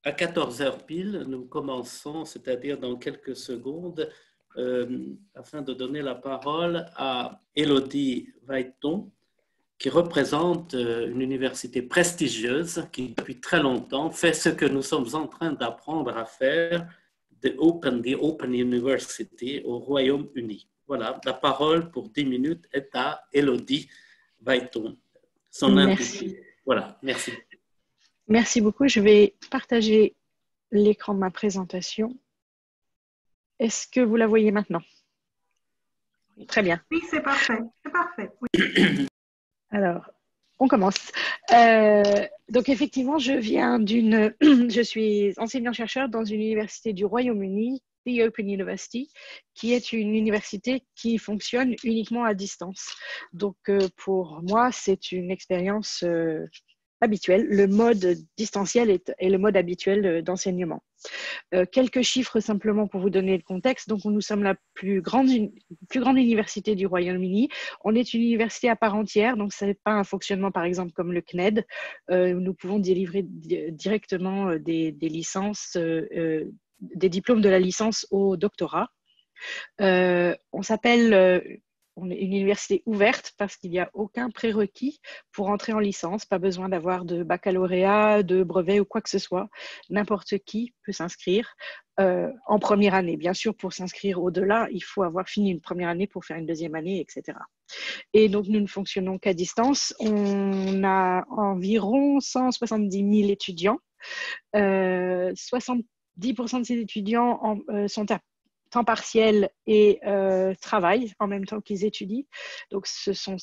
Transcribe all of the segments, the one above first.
À 14 heures pile, nous commençons, c'est-à-dire dans quelques secondes, afin de donner la parole à Élodie Vaiton, qui représente une université prestigieuse qui, depuis très longtemps, fait ce que nous sommes en train d'apprendre à faire, the Open University au Royaume-Uni. Voilà, la parole pour 10 minutes est à Élodie Vaiton. Son Merci. Voilà, merci. Merci beaucoup. Je vais partager l'écran de ma présentation. Est-ce que vous la voyez maintenant? Très bien. Oui, c'est parfait. C'est parfait. Oui. Alors, on commence. Donc, effectivement, je suis enseignant-chercheur dans une université du Royaume-Uni, The Open University, qui est une université qui fonctionne uniquement à distance. Donc, pour moi, c'est une expérience habituelle. Le mode distanciel est le mode habituel d'enseignement. Quelques chiffres simplement pour vous donner le contexte. Donc, nous sommes la plus grande université du Royaume-Uni. On est une université à part entière, donc ce n'est pas un fonctionnement, par exemple, comme le CNED. Nous pouvons délivrer directement des licences, des diplômes de la licence au doctorat. On s'appelle on est une université ouverte parce qu'il n'y a aucun prérequis pour entrer en licence, pas besoin d'avoir de baccalauréat, de brevet ou quoi que ce soit. N'importe qui peut s'inscrire en première année. Bien sûr, pour s'inscrire au-delà, il faut avoir fini une première année pour faire une deuxième année, etc. Et donc, nous ne fonctionnons qu'à distance. On a environ 170 000 étudiants. 70% de ces étudiants sont à temps partiel et travaillent en même temps qu'ils étudient. Donc, ce sont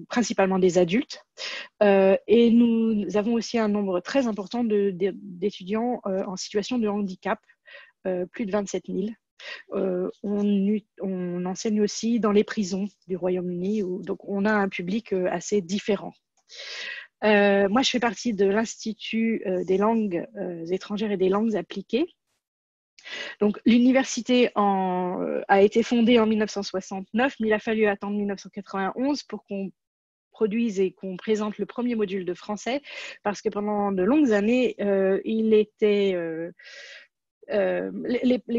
principalement des adultes. Et nous avons aussi un nombre très important d'étudiants en situation de handicap, plus de 27 000. On enseigne aussi dans les prisons du Royaume-Uni, donc on a un public assez différent. Moi, je fais partie de l'Institut des langues étrangères et des langues appliquées. Donc, l'université a été fondée en 1969, mais il a fallu attendre 1991 pour qu'on produise et qu'on présente le premier module de français, parce que pendant de longues années, les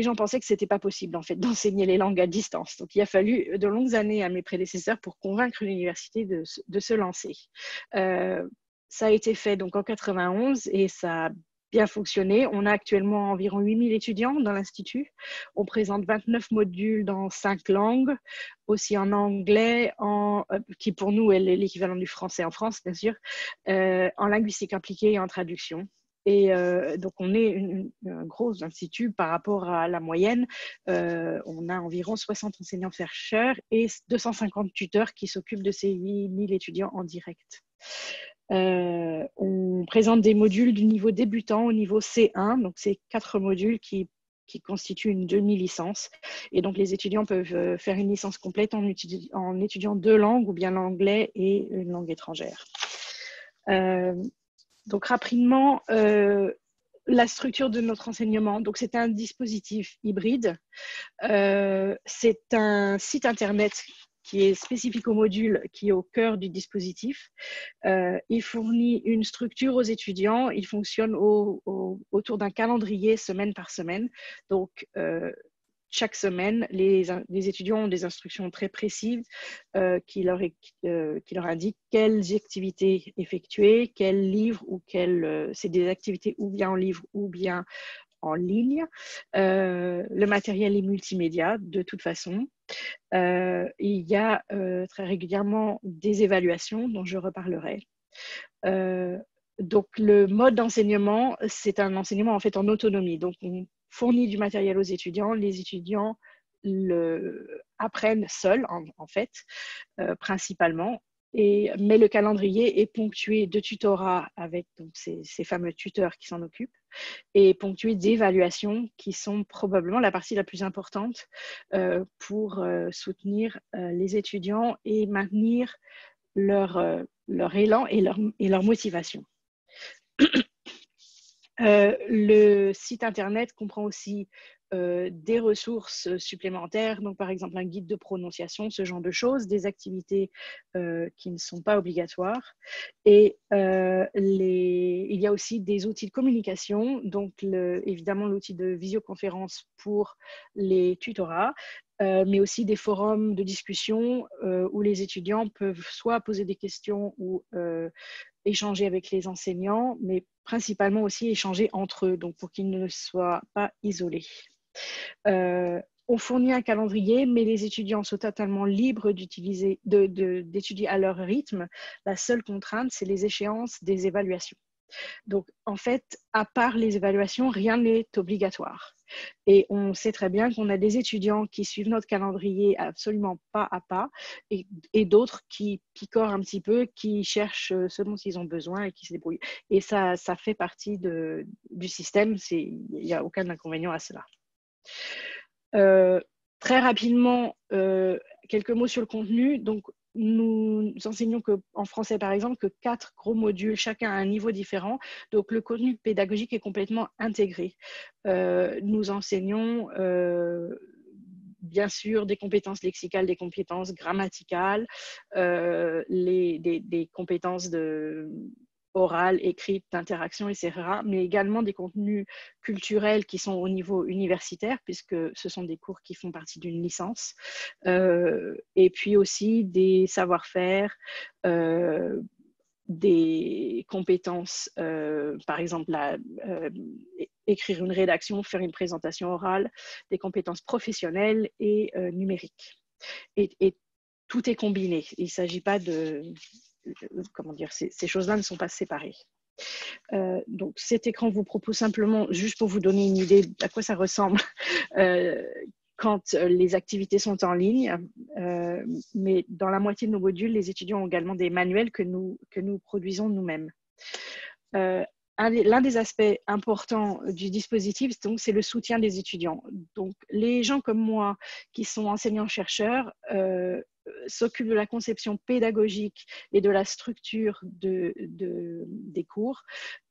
gens pensaient que ce n'était pas possible en fait d'enseigner les langues à distance. Donc, il a fallu de longues années à mes prédécesseurs pour convaincre l'université de se lancer. Ça a été fait donc en 91 et ça a bien fonctionné. On a actuellement environ 8000 étudiants dans l'Institut. On présente 29 modules dans 5 langues, aussi en anglais, qui pour nous est l'équivalent du français en France, bien sûr, en linguistique appliquée et en traduction. Et donc, on est un gros institut par rapport à la moyenne. On a environ 60 enseignants-chercheurs et 250 tuteurs qui s'occupent de ces 8000 étudiants en direct. On présente des modules du niveau débutant au niveau C1, donc c'est 4 modules qui constituent une demi-licence. Et donc, les étudiants peuvent faire une licence complète en étudiant 2 langues, ou bien l'anglais et une langue étrangère. Donc, rapidement, la structure de notre enseignement. Donc, c'est un dispositif hybride. C'est un site Internet qui est spécifique au module, qui est au cœur du dispositif. Il fournit une structure aux étudiants. Il fonctionne autour d'un calendrier semaine par semaine. Donc, chaque semaine, les étudiants ont des instructions très précises qui leur indiquent quelles activités effectuer, quels livres ou c'est des activités ou bien en livre ou bien en ligne. Le matériel est multimédia de toute façon. Il y a très régulièrement des évaluations dont je reparlerai. Donc, le mode d'enseignement, c'est un enseignement en fait en autonomie. Donc, on fournit du matériel aux étudiants. Les étudiants apprennent seuls, en fait, principalement. Mais le calendrier est ponctué de tutorats avec donc, ces fameux tuteurs qui s'en occupent et ponctué d'évaluations qui sont probablement la partie la plus importante pour soutenir les étudiants et maintenir leur élan et leur motivation. Le site Internet comprend aussi des ressources supplémentaires, donc par exemple un guide de prononciation, ce genre de choses, des activités qui ne sont pas obligatoires. Et il y a aussi des outils de communication, donc évidemment l'outil de visioconférence pour les tutorats, mais aussi des forums de discussion où les étudiants peuvent soit poser des questions ou échanger avec les enseignants, mais principalement aussi échanger entre eux, donc pour qu'ils ne soient pas isolés. On fournit un calendrier, mais les étudiants sont totalement libres d'étudier à leur rythme. La seule contrainte, c'est les échéances des évaluations. Donc, en fait, à part les évaluations, rien n'est obligatoire. Et on sait très bien qu'on a des étudiants qui suivent notre calendrier absolument pas à pas et d'autres qui picorent un petit peu, qui cherchent ce dont ils ont besoin et qui se débrouillent. Et ça fait partie du système. Il n'y a aucun inconvénient à cela. Très rapidement, quelques mots sur le contenu. Donc, nous enseignons en français, par exemple, que 4 gros modules, chacun à un niveau différent. Donc, le contenu pédagogique est complètement intégré. Nous enseignons, bien sûr, des compétences lexicales, des compétences grammaticales, des compétences orale, écrite, d'interaction, etc., mais également des contenus culturels qui sont au niveau universitaire, puisque ce sont des cours qui font partie d'une licence, et puis aussi des savoir-faire, des compétences, par exemple, écrire une rédaction, faire une présentation orale, des compétences professionnelles et numériques. Et tout est combiné. Il ne s'agit pas comment dire, ces choses-là ne sont pas séparées. Donc cet écran vous propose simplement, juste pour vous donner une idée à quoi ça ressemble quand les activités sont en ligne, mais dans la moitié de nos modules, les étudiants ont également des manuels que nous produisons nous-mêmes. L'un des aspects importants du dispositif, c'est le soutien des étudiants. Donc, les gens comme moi qui sont enseignants-chercheurs s'occupent de la conception pédagogique et de la structure des cours,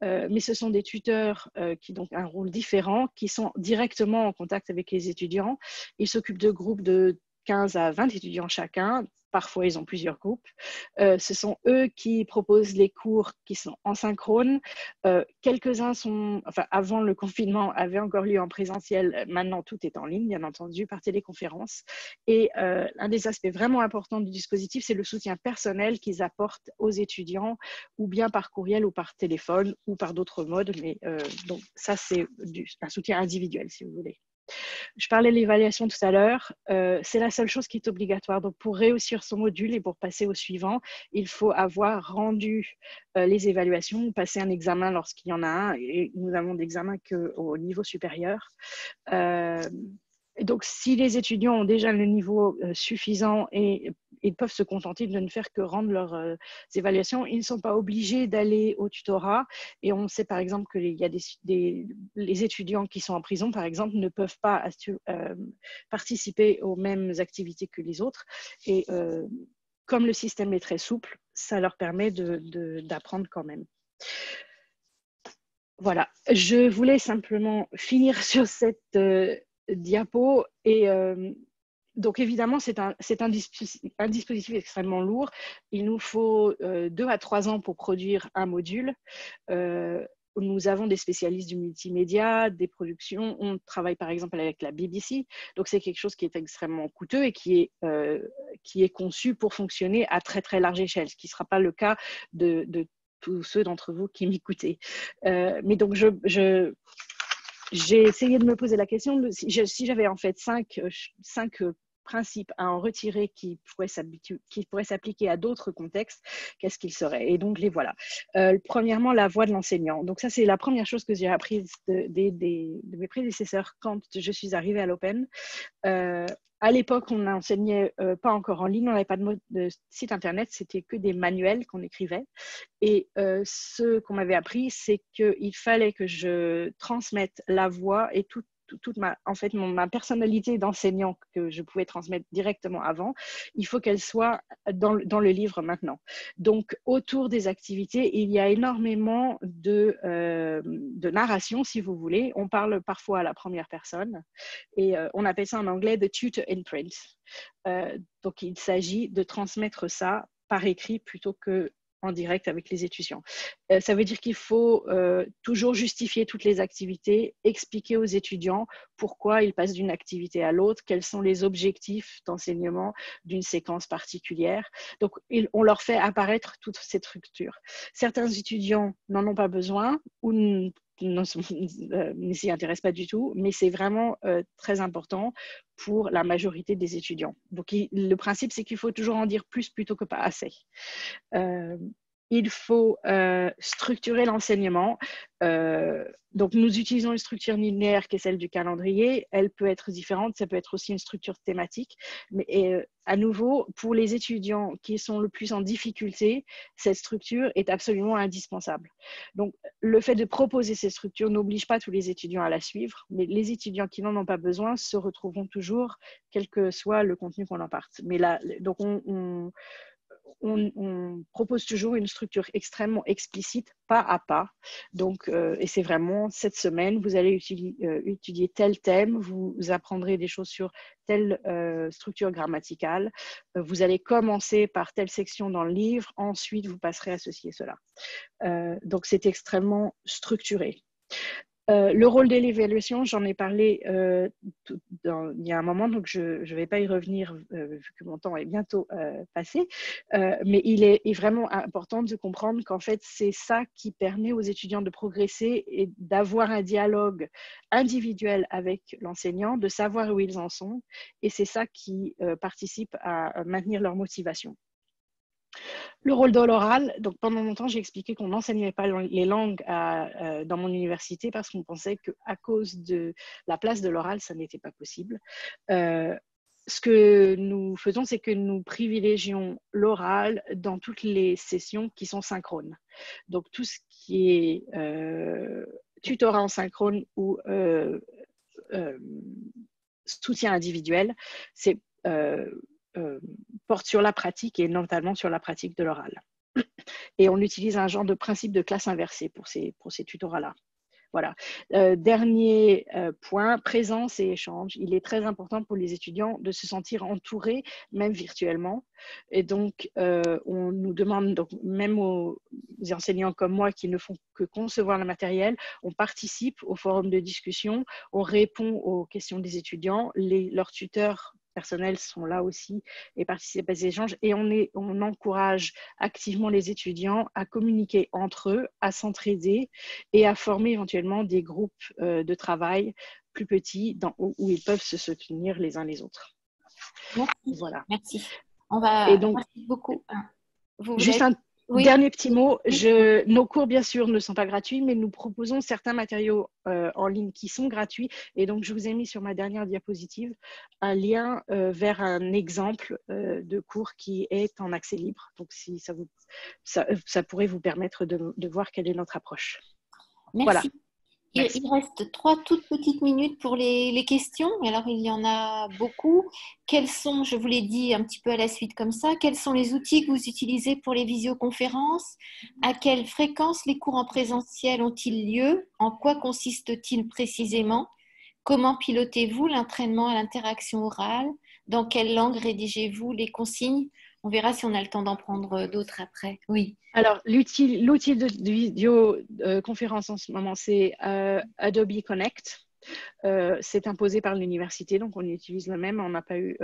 mais ce sont des tuteurs qui ont un rôle différent, qui sont directement en contact avec les étudiants. Ils s'occupent de groupes de 15 à 20 étudiants chacun. Parfois, ils ont plusieurs groupes. Ce sont eux qui proposent les cours qui sont en synchrone. Quelques-uns avant le confinement, avaient encore lieu en présentiel. Maintenant, tout est en ligne, bien entendu, par téléconférence. Et un des aspects vraiment importants du dispositif, c'est le soutien personnel qu'ils apportent aux étudiants, ou bien par courriel, ou par téléphone, ou par d'autres modes. Mais donc, ça, c'est un soutien individuel, si vous voulez. Je parlais de l'évaluation tout à l'heure, c'est la seule chose qui est obligatoire. Donc, pour réussir son module et pour passer au suivant, il faut avoir rendu les évaluations, passer un examen lorsqu'il y en a un, et nous avons d'examens qu'au niveau supérieur. Donc, si les étudiants ont déjà le niveau suffisant et ils peuvent se contenter de ne faire que rendre leurs évaluations, ils ne sont pas obligés d'aller au tutorat. Et on sait par exemple que il y a les étudiants qui sont en prison, par exemple, ne peuvent pas participer aux mêmes activités que les autres. Et comme le système est très souple, ça leur permet d'apprendre quand même. Voilà, je voulais simplement finir sur cette diapo et donc évidemment c'est un dispositif extrêmement lourd. Il nous faut 2 à 3 ans pour produire un module. Nous avons des spécialistes du multimédia, des productions. On travaille par exemple avec la BBC, donc c'est quelque chose qui est extrêmement coûteux et qui est conçu pour fonctionner à très très large échelle, ce qui ne sera pas le cas de tous ceux d'entre vous qui m'écoutez. Mais donc j'ai essayé de me poser la question, si j'avais en fait 5 principes à en retirer qui pourraient s'appliquer à d'autres contextes, qu'est-ce qu'ils seraient? Et donc les voilà. Premièrement, la voix de l'enseignant. Donc ça, c'est la première chose que j'ai apprise de mes prédécesseurs quand je suis arrivée à l'Open. À l'époque, on n'enseignait pas encore en ligne, on n'avait pas de site internet, c'était que des manuels qu'on écrivait. Et ce qu'on m'avait appris, c'est qu'il fallait que je transmette la voix et ma personnalité d'enseignant que je pouvais transmettre directement avant, il faut qu'elle soit dans le livre maintenant. Donc, autour des activités, il y a énormément de narration, si vous voulez. On parle parfois à la première personne et on appelle ça en anglais « the tutor imprint ». Donc, il s'agit de transmettre ça par écrit plutôt que en direct avec les étudiants. Ça veut dire qu'il faut toujours justifier toutes les activités, expliquer aux étudiants pourquoi ils passent d'une activité à l'autre, quels sont les objectifs d'enseignement d'une séquence particulière. Donc, on leur fait apparaître toute cette structure. Certains étudiants n'en ont pas besoin ou ne s'y intéressent pas du tout, mais c'est vraiment très important pour la majorité des étudiants. Donc, le principe, c'est qu'il faut toujours en dire plus plutôt que pas assez. Il faut structurer l'enseignement. Donc, nous utilisons une structure linéaire qui est celle du calendrier. Elle peut être différente, ça peut être aussi une structure thématique. Mais à nouveau, pour les étudiants qui sont le plus en difficulté, cette structure est absolument indispensable. Donc, le fait de proposer ces structures n'oblige pas tous les étudiants à la suivre, mais les étudiants qui n'en ont pas besoin se retrouveront toujours, quel que soit le contenu qu'on en parte. Mais là, donc on propose toujours une structure extrêmement explicite, pas à pas. Donc, et c'est vraiment cette semaine, vous allez étudier tel thème, vous apprendrez des choses sur telle structure grammaticale. Vous allez commencer par telle section dans le livre, ensuite vous passerez à ceci et cela. Donc, c'est extrêmement structuré. Le rôle de l'évaluation, j'en ai parlé il y a un moment, donc je ne vais pas y revenir vu que mon temps est bientôt passé, mais il est vraiment important de comprendre qu'en fait, c'est ça qui permet aux étudiants de progresser et d'avoir un dialogue individuel avec l'enseignant, de savoir où ils en sont, et c'est ça qui participe à maintenir leur motivation. Le rôle de l'oral, donc pendant longtemps, j'ai expliqué qu'on n'enseignait pas les langues dans mon université parce qu'on pensait qu'à cause de la place de l'oral, ça n'était pas possible. Ce que nous faisons, c'est que nous privilégions l'oral dans toutes les sessions qui sont synchrones. Donc, tout ce qui est tutorat en synchrone ou soutien individuel, c'est porte sur la pratique et notamment sur la pratique de l'oral. Et on utilise un genre de principe de classe inversée pour ces tutorats-là. Voilà. Dernier point, présence et échange. Il est très important pour les étudiants de se sentir entourés, même virtuellement. Et donc, on nous demande, donc, même aux enseignants comme moi qui ne font que concevoir le matériel, on participe au forum de discussion, on répond aux questions des étudiants, leurs tuteurs personnels sont là aussi et participent à ces échanges et on encourage activement les étudiants à communiquer entre eux, à s'entraider et à former éventuellement des groupes de travail plus petits où ils peuvent se soutenir les uns les autres. Merci. Voilà. Merci. Merci beaucoup. Juste un dernier petit mot. Nos cours, bien sûr, ne sont pas gratuits, mais nous proposons certains matériaux en ligne qui sont gratuits. Et donc, je vous ai mis sur ma dernière diapositive un lien vers un exemple de cours qui est en accès libre. Donc, si ça pourrait vous permettre de voir quelle est notre approche. Merci. Voilà. Merci. Il reste 3 toutes petites minutes pour les questions. Alors, il y en a beaucoup. Quels sont, je vous l'ai dit un petit peu à la suite comme ça, quels sont les outils que vous utilisez pour les visioconférences? À quelle fréquence les cours en présentiel ont-ils lieu? En quoi consiste-t-il précisément? Comment pilotez-vous l'entraînement à l'interaction orale? Dans quelle langue rédigez-vous les consignes? On verra si on a le temps d'en prendre d'autres après. Oui. Alors, l'outil de vidéoconférence en ce moment, c'est Adobe Connect. C'est imposé par l'université, donc on utilise le même. On n'a pas eu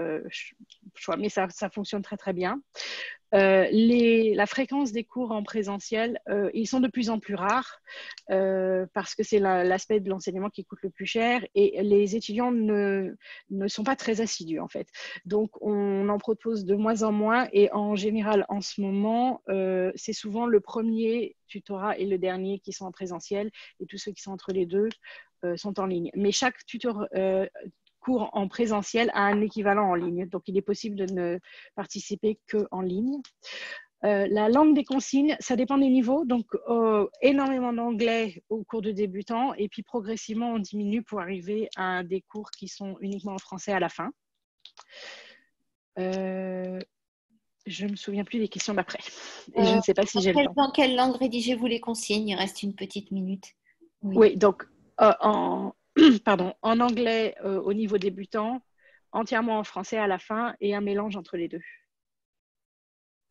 choix, mais ça fonctionne très, très bien. La fréquence des cours en présentiel, ils sont de plus en plus rares parce que c'est l'aspect de l'enseignement qui coûte le plus cher et les étudiants ne sont pas très assidus en fait. Donc, on en propose de moins en moins et en général, en ce moment, c'est souvent le premier tutorat et le dernier qui sont en présentiel et tous ceux qui sont entre les deux sont en ligne. Mais chaque cours en présentiel a un équivalent en ligne. Donc, il est possible de ne participer qu'en ligne. La langue des consignes, ça dépend des niveaux. Donc, énormément d'anglais au cours de débutant et puis progressivement, on diminue pour arriver à des cours qui sont uniquement en français à la fin. Je ne me souviens plus des questions d'après. Et je ne sais pas si j'ai le temps. Dans quelle langue rédigez-vous les consignes? Il reste une petite minute. Oui, donc en anglais au niveau débutant, entièrement en français à la fin et un mélange entre les deux.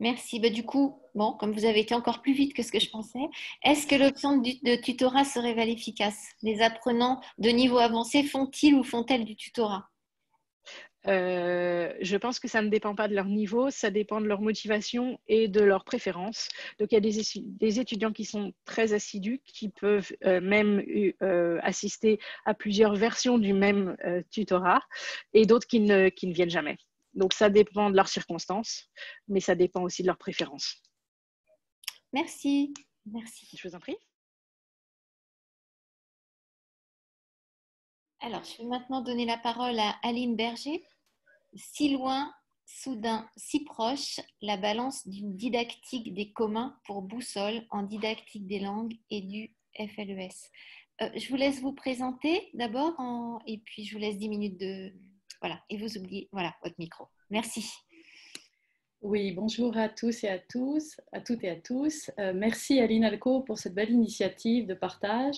Merci. Du coup, bon, comme vous avez été encore plus vite que ce que je pensais, est-ce que l'option de tutorat se révèle efficace? Les apprenants de niveau avancé font-ils ou font-elles du tutorat? Je pense que ça ne dépend pas de leur niveau, ça dépend de leur motivation et de leurs préférences. Donc, il y a des étudiants qui sont très assidus, qui peuvent même assister à plusieurs versions du même tutorat, et d'autres qui ne viennent jamais. Donc, ça dépend de leurs circonstances, mais ça dépend aussi de leurs préférences. Merci. Merci. Je vous en prie. Alors, je vais maintenant donner la parole à Aline Berger. Si loin, soudain, si proche, la balance d'une didactique des communs pour boussole en didactique des langues et du FLES. Je vous laisse vous présenter d'abord et puis je vous laisse 10 minutes de... Voilà, et vous oubliez, voilà, votre micro. Merci. Oui, bonjour à tous et à tous, à toutes et à tous. Merci à l'INALCO pour cette belle initiative de partage.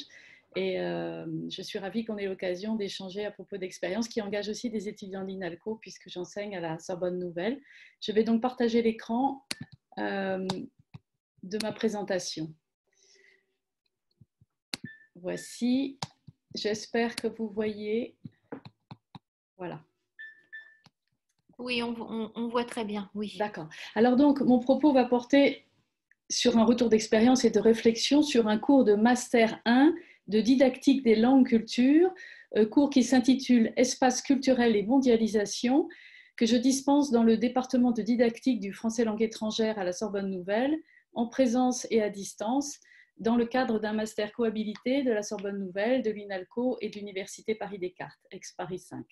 Et je suis ravie qu'on ait l'occasion d'échanger à propos d'expériences qui engagent aussi des étudiants de l'INALCO puisque j'enseigne à la Sorbonne Nouvelle. Je vais donc partager l'écran de ma présentation. Voici, j'espère que vous voyez. Voilà. Oui, on voit très bien, oui. D'accord. Alors donc, mon propos va porter sur un retour d'expérience et de réflexion sur un cours de Master 1 de didactique des langues cultures, cours qui s'intitule Espace culturel et mondialisation, que je dispense dans le département de didactique du français langue étrangère à la Sorbonne Nouvelle, en présence et à distance, dans le cadre d'un master cohabilité de la Sorbonne Nouvelle, de l'INALCO et de l'Université Paris-Descartes, ex-Paris 5.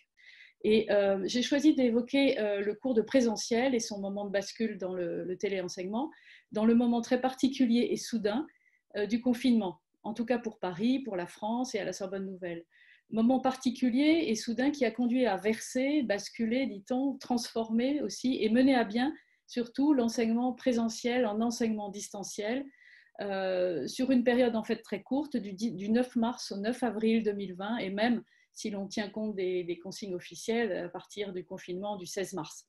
Et j'ai choisi d'évoquer le cours de présentiel et son moment de bascule dans le téléenseignement, dans le moment très particulier et soudain du confinement, en tout cas pour Paris, pour la France et à la Sorbonne Nouvelle. Moment particulier et soudain qui a conduit à verser, basculer, dit-on, transformer aussi et mener à bien surtout l'enseignement présentiel en enseignement distanciel sur une période en fait très courte, du 9 mars au 9 avril 2020 et même si l'on tient compte des consignes officielles à partir du confinement du 16 mars.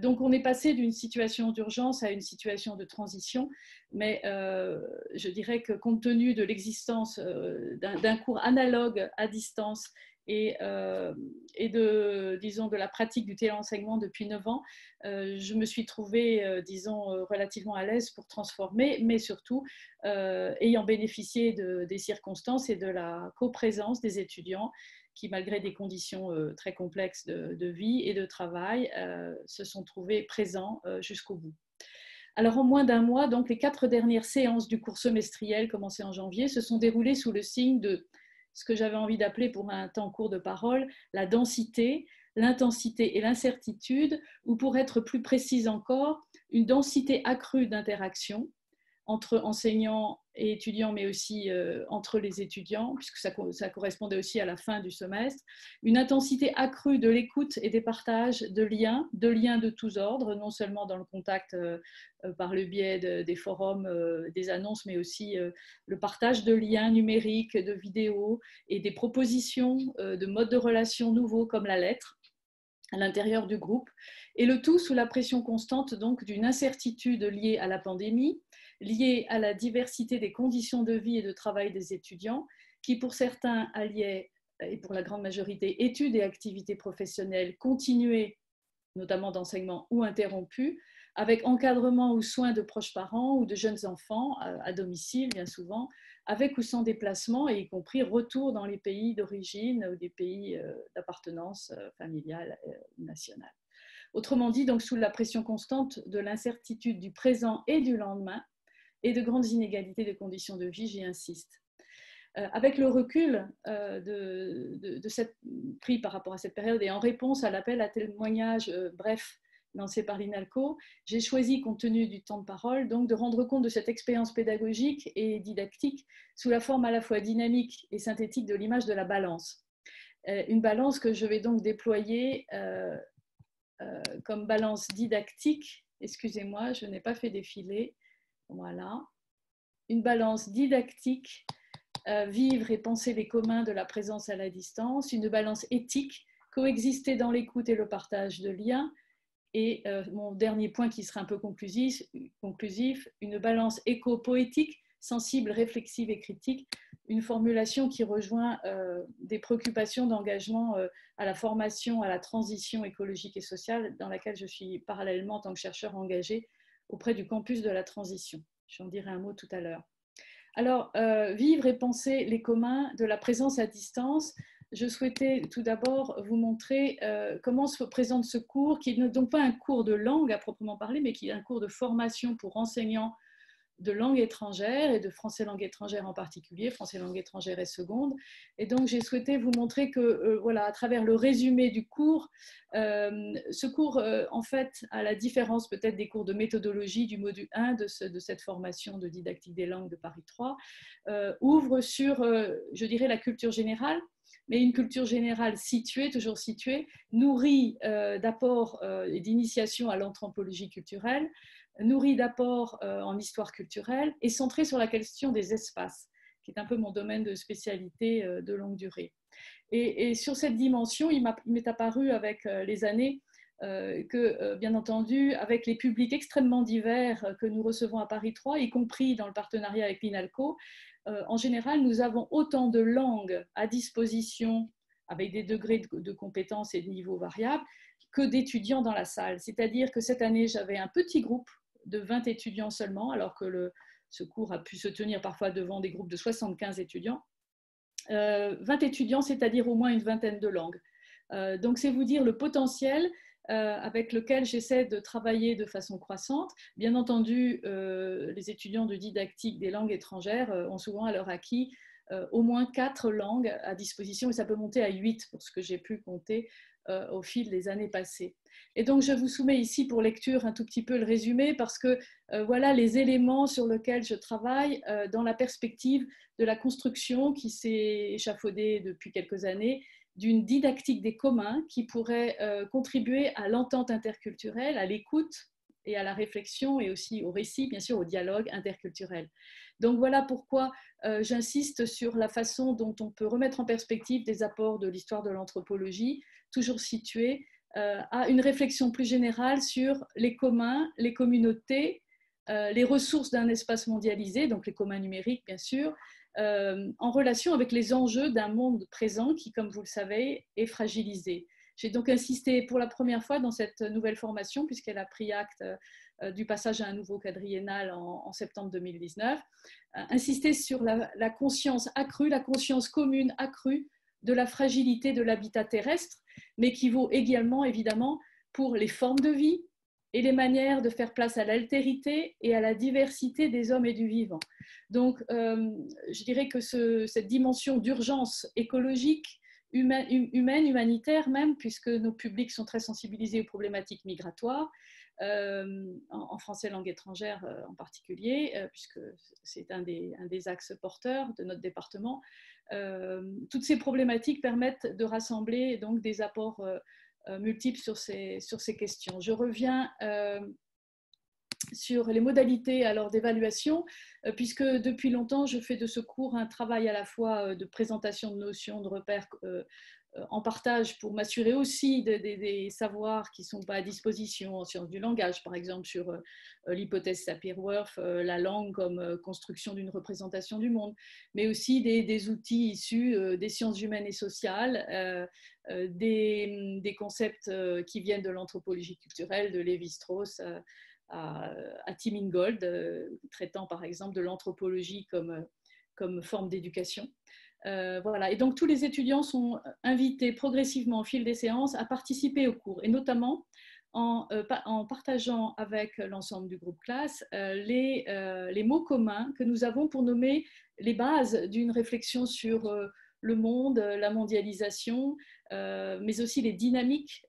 Donc on est passé d'une situation d'urgence à une situation de transition, mais je dirais que compte tenu de l'existence d'un cours analogue à distance et de la pratique du téléenseignement depuis 9 ans, je me suis trouvée, relativement à l'aise pour transformer, mais surtout ayant bénéficié des circonstances et de la coprésence des étudiants qui, malgré des conditions très complexes de vie et de travail, se sont trouvés présents jusqu'au bout. Alors, en moins d'un mois, donc, les 4 dernières séances du cours semestriel, commencé en janvier, se sont déroulées sous le signe de ce que j'avais envie d'appeler pour un temps court de parole, la densité, l'intensité et l'incertitude, ou pour être plus précise encore, une densité accrue d'interaction entre enseignants et étudiants, mais aussi entre les étudiants, puisque ça correspondait aussi à la fin du semestre, une intensité accrue de l'écoute et des partages de liens de tous ordres, non seulement dans le contact par le biais des forums, des annonces, mais aussi le partage de liens numériques, de vidéos et des propositions de modes de relation nouveaux comme la lettre à l'intérieur du groupe, et le tout sous la pression constante donc d'une incertitude liée à la pandémie, liée à la diversité des conditions de vie et de travail des étudiants, qui pour certains alliaient, et pour la grande majorité, études et activités professionnelles continuées, notamment d'enseignement ou interrompues, avec encadrement ou soins de proches parents ou de jeunes enfants à domicile bien souvent, avec ou sans déplacement, et y compris retour dans les pays d'origine ou des pays d'appartenance familiale ou nationale. Autrement dit, donc, sous la pression constante de l'incertitude du présent et du lendemain, et de grandes inégalités de conditions de vie, j'y insiste. Avec le recul pris par rapport à cette période et en réponse à l'appel à témoignage bref lancé par l'INALCO, j'ai choisi, compte tenu du temps de parole, donc de rendre compte de cette expérience pédagogique et didactique sous la forme à la fois dynamique et synthétique de l'image de la balance. Une balance que je vais donc déployer comme balance didactique. Excusez-moi, je n'ai pas fait défiler. Voilà. Une balance didactique, vivre et penser les communs de la présence à la distance. Une balance éthique, coexister dans l'écoute et le partage de liens. Et mon dernier point qui sera un peu conclusif, une balance éco-poétique, sensible, réflexive et critique, une formulation qui rejoint des préoccupations d'engagement à la formation, à la transition écologique et sociale, dans laquelle je suis parallèlement en tant que chercheur engagée auprès du campus de la transition. J'en dirai un mot tout à l'heure. Alors, vivre et penser les communs de la présence à distance. Je souhaitais tout d'abord vous montrer comment se présente ce cours, qui n'est donc pas un cours de langue à proprement parler, mais qui est un cours de formation pour enseignants de langue étrangère et de français langue étrangère en particulier, français langue étrangère et seconde. Et donc, j'ai souhaité vous montrer que, voilà, à travers le résumé du cours, ce cours, en fait, à la différence peut-être des cours de méthodologie du module 1 de cette formation de didactique des langues de Paris 3, ouvre sur, je dirais, la culture générale, mais une culture générale située, toujours située, nourrie d'apports et d'initiation à l'anthropologie culturelle, nourrie d'apports en histoire culturelle et centrée sur la question des espaces, qui est un peu mon domaine de spécialité de longue durée. Et sur cette dimension, il m'est apparu avec les années que, bien entendu, avec les publics extrêmement divers que nous recevons à Paris 3, y compris dans le partenariat avec l'INALCO, en général, nous avons autant de langues à disposition avec des degrés de compétences et de niveaux variables que d'étudiants dans la salle. C'est-à-dire que cette année, j'avais un petit groupe de 20 étudiants seulement, alors que ce cours a pu se tenir parfois devant des groupes de 75 étudiants. 20 étudiants, c'est-à-dire au moins une vingtaine de langues. Donc, c'est vous dire le potentiel avec lequel j'essaie de travailler de façon croissante. Bien entendu, les étudiants de didactique des langues étrangères ont souvent à leur acquis au moins 4 langues à disposition, et ça peut monter à 8 pour ce que j'ai pu compter au fil des années passées. Et donc, je vous soumets ici pour lecture un tout petit peu le résumé, parce que voilà les éléments sur lesquels je travaille dans la perspective de la construction qui s'est échafaudée depuis quelques années d'une didactique des communs qui pourrait contribuer à l'entente interculturelle, à l'écoute et à la réflexion, et aussi au récit, bien sûr, au dialogue interculturel. Donc voilà pourquoi j'insiste sur la façon dont on peut remettre en perspective des apports de l'histoire de l'anthropologie, toujours situés à une réflexion plus générale sur les communs, les communautés, les ressources d'un espace mondialisé, donc les communs numériques bien sûr, en relation avec les enjeux d'un monde présent qui, comme vous le savez, est fragilisé. J'ai donc insisté pour la première fois dans cette nouvelle formation, puisqu'elle a pris acte du passage à un nouveau quadriennal en septembre 2019, insister sur la conscience accrue, la conscience commune accrue de la fragilité de l'habitat terrestre, mais qui vaut également, évidemment, pour les formes de vie et les manières de faire place à l'altérité et à la diversité des hommes et du vivant. Donc, je dirais que cette dimension d'urgence écologique, humaine, humanitaire même, puisque nos publics sont très sensibilisés aux problématiques migratoires, en français langue étrangère en particulier, puisque c'est un des axes porteurs de notre département. Toutes ces problématiques permettent de rassembler donc des apports multiples sur ces questions. Je reviens sur les modalités alors d'évaluation, puisque depuis longtemps je fais de ce cours un travail à la fois de présentation de notions, de repères en partage pour m'assurer aussi des savoirs qui ne sont pas à disposition en sciences du langage, par exemple sur l'hypothèse Sapir-Whorf, la langue comme construction d'une représentation du monde, mais aussi des outils issus des sciences humaines et sociales, des concepts qui viennent de l'anthropologie culturelle, de Lévi-Strauss à Tim Ingold, traitant par exemple de l'anthropologie comme forme d'éducation. Voilà. Et donc tous les étudiants sont invités progressivement au fil des séances à participer au cours, et notamment en partageant avec l'ensemble du groupe classe les mots communs que nous avons pour nommer les bases d'une réflexion sur le monde, la mondialisation, mais aussi les dynamiques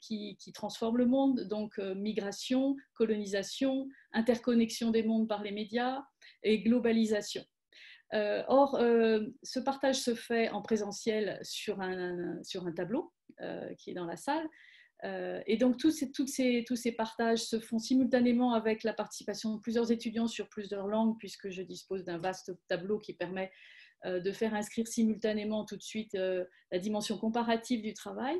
qui transforment le monde, donc migration, colonisation, interconnexion des mondes par les médias et globalisation. Or, ce partage se fait en présentiel sur un tableau qui est dans la salle. Et donc, tous ces partages se font simultanément avec la participation de plusieurs étudiants sur plusieurs langues, puisque je dispose d'un vaste tableau qui permet de faire inscrire simultanément tout de suite la dimension comparative du travail.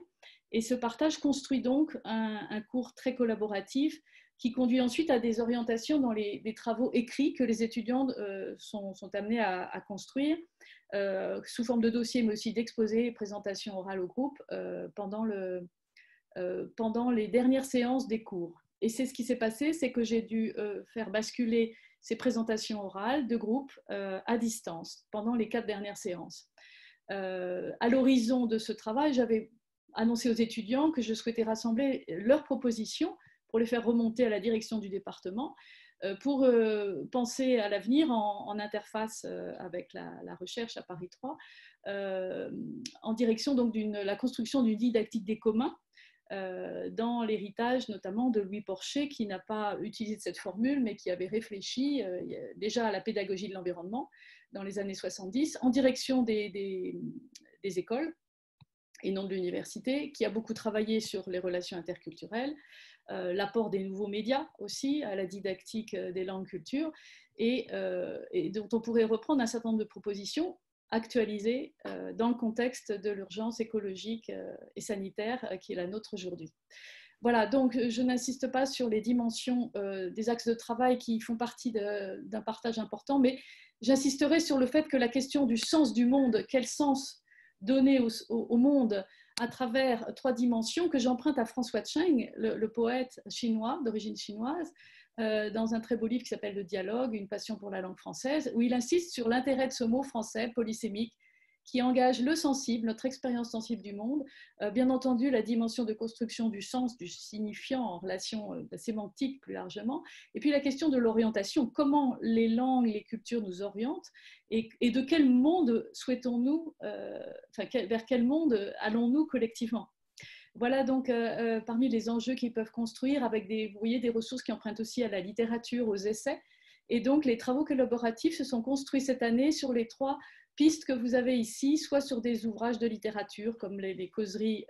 Et ce partage construit donc un cours très collaboratif qui conduit ensuite à des orientations dans les travaux écrits que les étudiants sont amenés à construire sous forme de dossiers, mais aussi d'exposés et présentations orales au groupe pendant les dernières séances des cours. Et c'est ce qui s'est passé, c'est que j'ai dû faire basculer ces présentations orales de groupe à distance pendant les 4 dernières séances. À l'horizon de ce travail, j'avais annoncé aux étudiants que je souhaitais rassembler leurs propositions pour les faire remonter à la direction du département pour penser à l'avenir en interface avec la recherche à Paris 3, en direction donc de la construction d'une didactique des communs dans l'héritage notamment de Louis Porcher, qui n'a pas utilisé cette formule, mais qui avait réfléchi déjà à la pédagogie de l'environnement dans les années 70, en direction des écoles et non de l'université, qui a beaucoup travaillé sur les relations interculturelles, l'apport des nouveaux médias aussi à la didactique des langues cultures, et dont on pourrait reprendre un certain nombre de propositions actualisées dans le contexte de l'urgence écologique et sanitaire qui est la nôtre aujourd'hui. Voilà, donc je n'insiste pas sur les dimensions des axes de travail qui font partie d'un partage important, mais j'insisterai sur le fait que la question du sens du monde, quel sens donner au monde à travers 3 dimensions que j'emprunte à François Cheng, le poète chinois d'origine chinoise, dans un très beau livre qui s'appelle Le dialogue, une passion pour la langue française, où il insiste sur l'intérêt de ce mot français polysémique qui engage le sensible, notre expérience sensible du monde, bien entendu la dimension de construction du sens, du signifiant en relation sémantique plus largement, et puis la question de l'orientation, comment les langues, les cultures nous orientent, et de quel monde souhaitons-nous, vers quel monde allons-nous collectivement. Voilà donc parmi les enjeux qu'ils peuvent construire avec vous voyez, des ressources qui empruntent aussi à la littérature, aux essais. Et donc les travaux collaboratifs se sont construits cette année sur les 3 pistes que vous avez ici, soit sur des ouvrages de littérature comme les causeries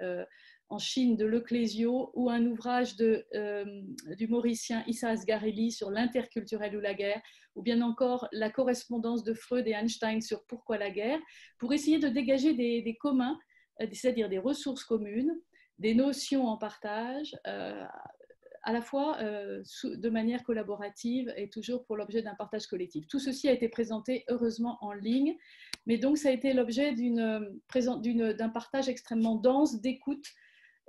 en Chine de Leclésio, ou un ouvrage du Mauricien Issa Asgharelli sur l'interculturel ou la guerre, ou bien encore la correspondance de Freud et Einstein sur pourquoi la guerre, pour essayer de dégager des communs, c'est-à-dire des ressources communes, des notions en partage, à la fois de manière collaborative et toujours pour l'objet d'un partage collectif. Tout ceci a été présenté heureusement en ligne, mais donc ça a été l'objet d'un partage extrêmement dense d'écoute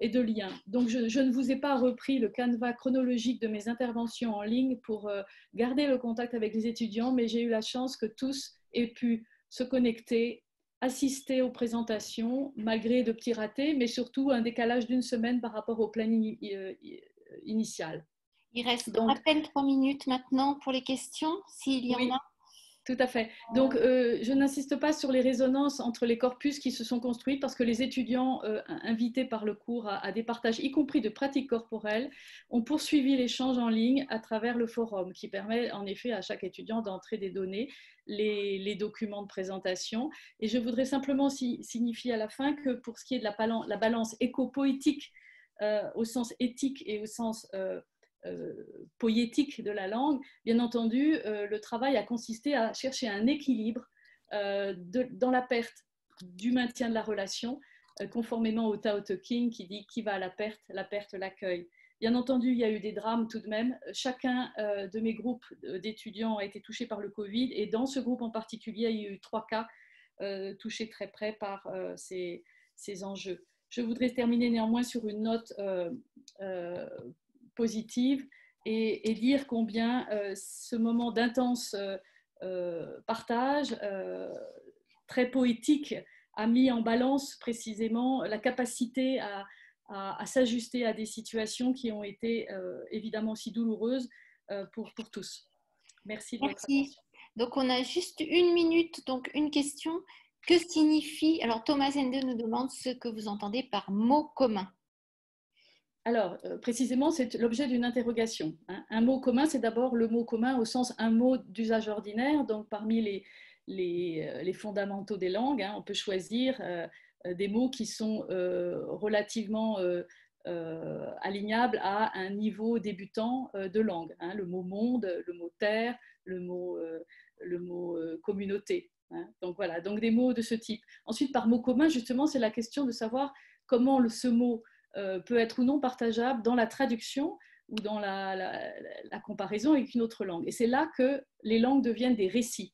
et de liens. Donc je ne vous ai pas repris le canevas chronologique de mes interventions en ligne pour garder le contact avec les étudiants, mais j'ai eu la chance que tous aient pu se connecter, assister aux présentations, malgré de petits ratés, mais surtout un décalage d'1 semaine par rapport au planning initial. Il reste à peine 3 minutes maintenant pour les questions, s'il y en a. Tout à fait. Donc, je n'insiste pas sur les résonances entre les corpus qui se sont construits parce que les étudiants invités par le cours à des partages, y compris de pratiques corporelles, ont poursuivi l'échange en ligne à travers le forum qui permet en effet à chaque étudiant d'entrer des données, les documents de présentation. Et je voudrais simplement signifier à la fin que pour ce qui est de la balance éco-poétique au sens éthique et au sens poétique de la langue, bien entendu, le travail a consisté à chercher un équilibre dans la perte du maintien de la relation, conformément au Tao Te Ching qui dit qui va à la perte l'accueille. Bien entendu, il y a eu des drames tout de même. Chacun de mes groupes d'étudiants a été touché par le Covid, et dans ce groupe en particulier, il y a eu 3 cas touchés très près par ces enjeux. Je voudrais terminer néanmoins sur une note positive et dire combien ce moment d'intense partage très poétique a mis en balance précisément la capacité à s'ajuster à des situations qui ont été évidemment aussi douloureuses pour tous. Merci de votre attention. Donc on a juste 1 minute, donc une question. Que signifie, alors Thomas Ende nous demande ce que vous entendez par mot commun. Alors, précisément, c'est l'objet d'une interrogation. Un mot commun, c'est d'abord le mot commun au sens un mot d'usage ordinaire. Donc, parmi les fondamentaux des langues, on peut choisir des mots qui sont relativement alignables à un niveau débutant de langue. Le mot monde, le mot terre, le mot communauté. Donc voilà, donc des mots de ce type. Ensuite, par mot commun, justement, c'est la question de savoir comment ce mot peut être ou non partageable dans la traduction ou dans la comparaison avec une autre langue. Et c'est là que les langues deviennent des récits.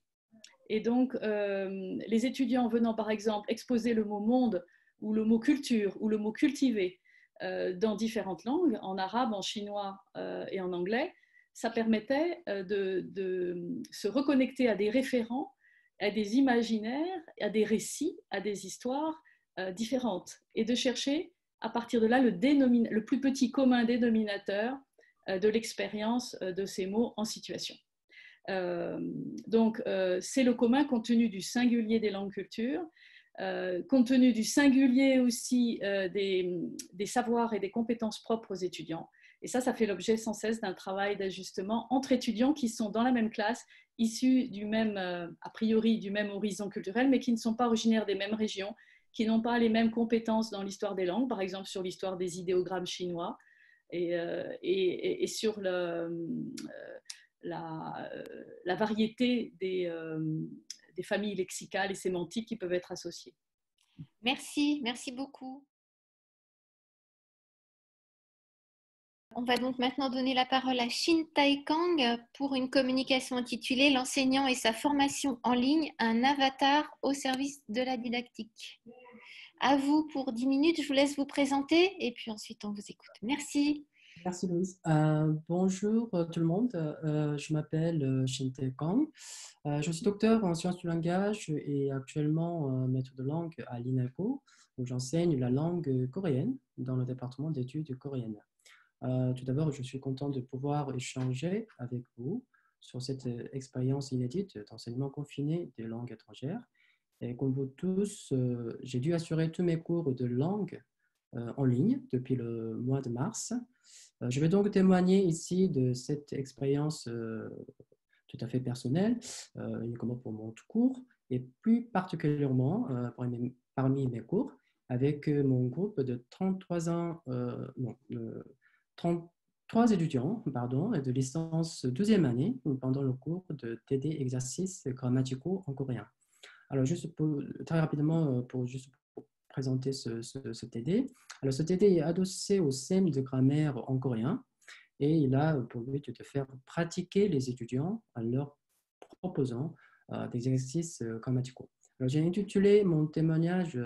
Et donc, les étudiants venant, par exemple, exposer le mot monde ou le mot culture ou le mot cultiver dans différentes langues, en arabe, en chinois et en anglais, ça permettait de se reconnecter à des référents, à des imaginaires, à des récits, à des histoires différentes et de chercher à partir de là le plus petit commun dénominateur de l'expérience de ces mots en situation. Donc, c'est le commun compte tenu du singulier des langues cultures, compte tenu du singulier aussi des savoirs et des compétences propres aux étudiants. Et ça fait l'objet sans cesse d'un travail d'ajustement entre étudiants qui sont dans la même classe, issus du même, a priori, du même horizon culturel, mais qui ne sont pas originaires des mêmes régions, qui n'ont pas les mêmes compétences dans l'histoire des langues, par exemple sur l'histoire des idéogrammes chinois et sur la variété des familles lexicales et sémantiques qui peuvent être associées. Merci beaucoup. On va donc maintenant donner la parole à Shin Tai-Kang pour une communication intitulée « L'enseignant et sa formation en ligne, un avatar au service de la didactique ». À vous pour 10 minutes, je vous laisse vous présenter et puis ensuite on vous écoute. Merci. Merci Louise. Bonjour tout le monde, je m'appelle Shin Tai-Kang. Je suis docteur en sciences du langage et actuellement maître de langue à l'INALCO, où j'enseigne la langue coréenne dans le département d'études coréennes. Tout d'abord, je suis content de pouvoir échanger avec vous sur cette expérience inédite d'enseignement confiné des langues étrangères. Et comme vous tous, j'ai dû assurer tous mes cours de langue en ligne depuis le mois de mars. Je vais donc témoigner ici de cette expérience tout à fait personnelle, uniquement pour mon cours, et plus particulièrement parmi mes cours, avec mon groupe de 33 étudiants de licence 12e année pendant le cours de TD exercices grammaticaux en coréen. Alors, très rapidement, pour présenter ce TD. Alors, ce TD est adossé au SEM de grammaire en coréen et il a pour but de faire pratiquer les étudiants en leur proposant des exercices grammaticaux. Alors, j'ai intitulé mon témoignage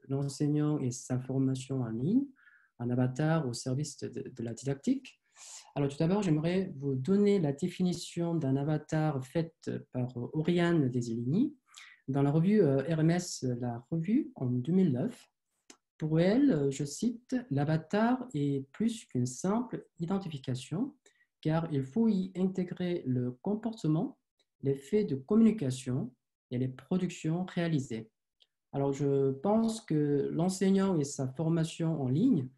l'enseignant et sa formation en ligne, un avatar au service de la didactique. Alors, tout d'abord, j'aimerais vous donner la définition d'un avatar faite par Oriane Desilini dans la revue RMS La Revue en 2009. Pour elle, je cite, « L'avatar est plus qu'une simple identification, car il faut y intégrer le comportement, les faits de communication et les productions réalisées. » Alors, je pense que l'enseignant et sa formation en ligne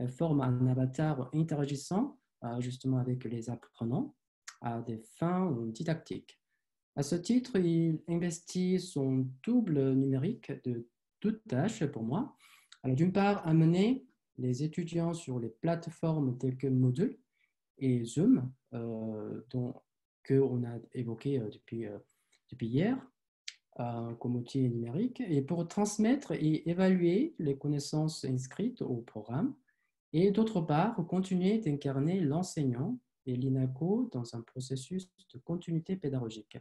forment un avatar interagissant justement avec les apprenants à des fins didactiques. À ce titre, il investit son double numérique de toutes tâches pour moi. Alors, d'une part, amener les étudiants sur les plateformes telles que Moodle et Zoom, qu'on a évoqué depuis hier, comme outil numérique, et pour transmettre et évaluer les connaissances inscrites au programme, et d'autre part, continuer d'incarner l'enseignant et l'INALCO dans un processus de continuité pédagogique.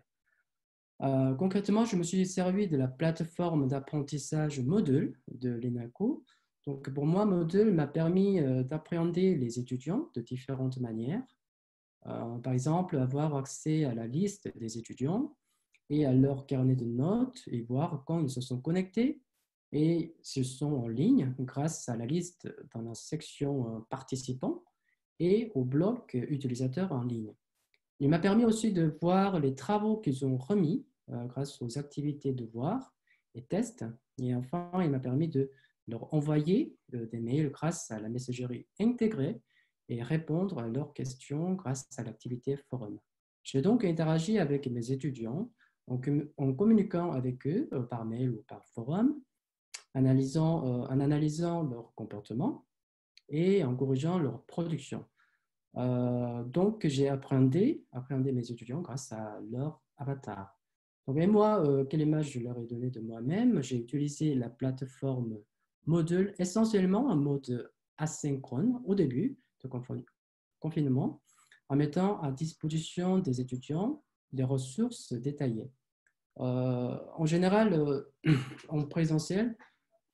Concrètement, je me suis servi de la plateforme d'apprentissage Moodle de l'INALCO. Donc, pour moi, Moodle m'a permis d'appréhender les étudiants de différentes manières. Par exemple, avoir accès à la liste des étudiants et à leur carnet de notes et voir quand ils se sont connectés et s'ils sont en ligne grâce à la liste dans la section participants et au bloc utilisateurs en ligne. Il m'a permis aussi de voir les travaux qu'ils ont remis grâce aux activités devoirs et tests. Et enfin, il m'a permis de leur envoyer des mails grâce à la messagerie intégrée et répondre à leurs questions grâce à l'activité forum. J'ai donc interagi avec mes étudiants en communiquant avec eux par mail ou par forum, en analysant leur comportement et en corrigeant leur production. Donc, j'ai appréhendé mes étudiants grâce à leur avatar. Donc, et moi, quelle image je leur ai donnée de moi-même? J'ai utilisé la plateforme Moodle essentiellement en mode asynchrone au début de confinement, en mettant à disposition des étudiants des ressources détaillées. En général, en présentiel,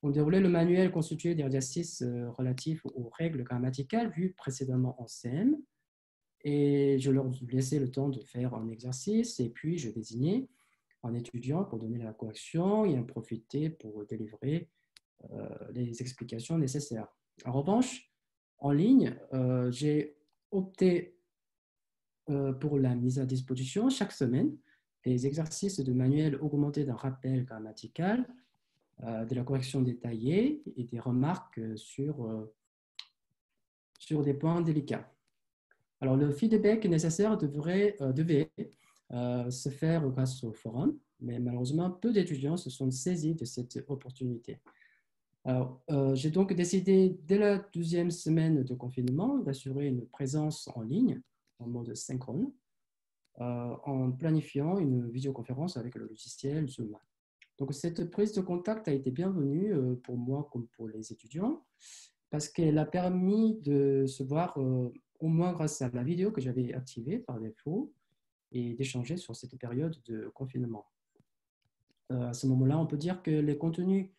on déroulait le manuel constitué d'exercices relatifs aux règles grammaticales vues précédemment en CM, et je leur laissais le temps de faire un exercice, et puis je désignais un étudiant pour donner la correction et en profiter pour délivrer les explications nécessaires. En revanche, en ligne, j'ai opté pour la mise à disposition chaque semaine des exercices de manuel augmenté d'un rappel grammatical, de la correction détaillée et des remarques sur des points délicats. Alors, le feedback nécessaire devait se faire grâce au forum, mais malheureusement, peu d'étudiants se sont saisis de cette opportunité. Alors, j'ai donc décidé, dès la 12e semaine de confinement, d'assurer une présence en ligne en mode synchrone, en planifiant une visioconférence avec le logiciel Zoom. Donc, cette prise de contact a été bienvenue pour moi comme pour les étudiants, parce qu'elle a permis de se voir au moins grâce à la vidéo que j'avais activée par défaut et d'échanger sur cette période de confinement. À ce moment-là, on peut dire que les contenus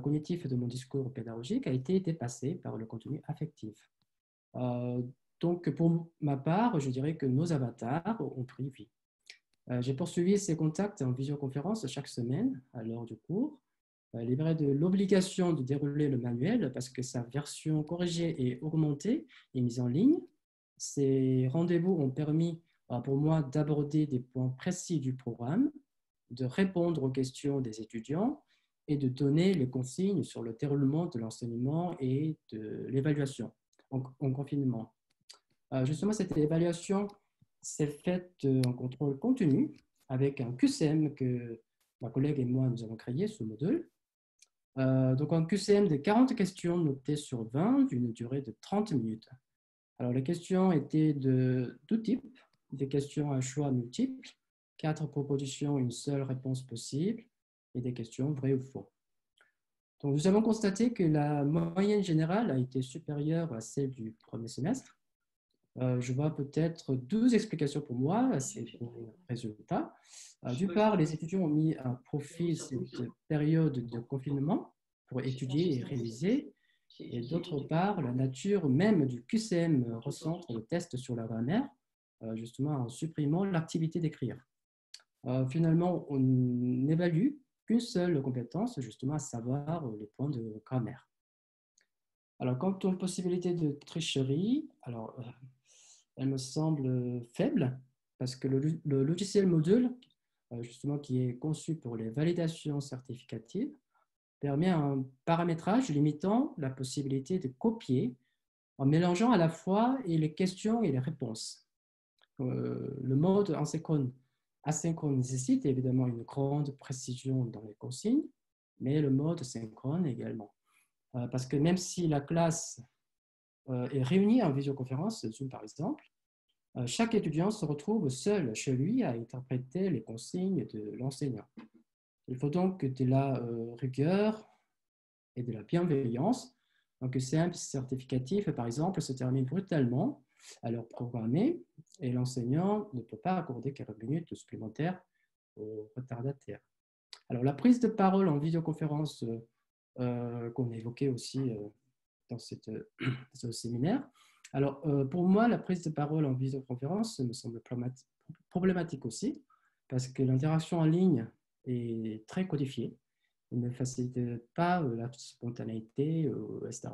cognitifs de mon discours pédagogique a été dépassé par le contenu affectif. Donc, pour ma part, je dirais que nos avatars ont pris vie. J'ai poursuivi ces contacts en visioconférence chaque semaine à l'heure du cours, libéré de l'obligation de dérouler le manuel parce que sa version corrigée et augmentée est mise en ligne. Ces rendez-vous ont permis pour moi d'aborder des points précis du programme, de répondre aux questions des étudiants et de donner les consignes sur le déroulement de l'enseignement et de l'évaluation en confinement. Justement, cette évaluation s'est faite en contrôle continu avec un QCM que ma collègue et moi nous avons créé sous Moodle. Donc un QCM de 40 questions notées sur 20 d'une durée de 30 minutes. Alors les questions étaient de tout type, des questions à choix multiples, 4 propositions, une seule réponse possible, et des questions vraies ou faux. Donc nous avons constaté que la moyenne générale a été supérieure à celle du premier semestre. Je vois peut-être 12 explications pour moi à ces résultats. D'une part, les étudiants ont mis à profit cette période de confinement pour étudier et réviser. Et d'autre part, la nature même du QCM recentre le test sur la grammaire, justement en supprimant l'activité d'écrire. Finalement, on n'évalue qu'une seule compétence, justement à savoir les points de grammaire. Alors, quant aux possibilités de tricherie, alors, elle me semble faible parce que le logiciel Moodle, justement qui est conçu pour les validations certificatives, permet un paramétrage limitant la possibilité de copier en mélangeant à la fois les questions et les réponses. Le mode asynchrone nécessite évidemment une grande précision dans les consignes, mais le mode synchrone également. Parce que même si la classe est réunie en visioconférence, Zoom par exemple, chaque étudiant se retrouve seul chez lui à interpréter les consignes de l'enseignant. Il faut donc de la rigueur et de la bienveillance. Donc, simple certificatif, par exemple, se termine brutalement à l'heure programmée et l'enseignant ne peut pas accorder quelques minutes supplémentaires aux retardataires. Alors, la prise de parole en vidéoconférence qu'on a évoquée aussi dans ce séminaire. Alors, pour moi, la prise de parole en vidéoconférence me semble problématique aussi, parce que l'interaction en ligne est très codifiée. Il ne facilite pas la spontanéité, etc.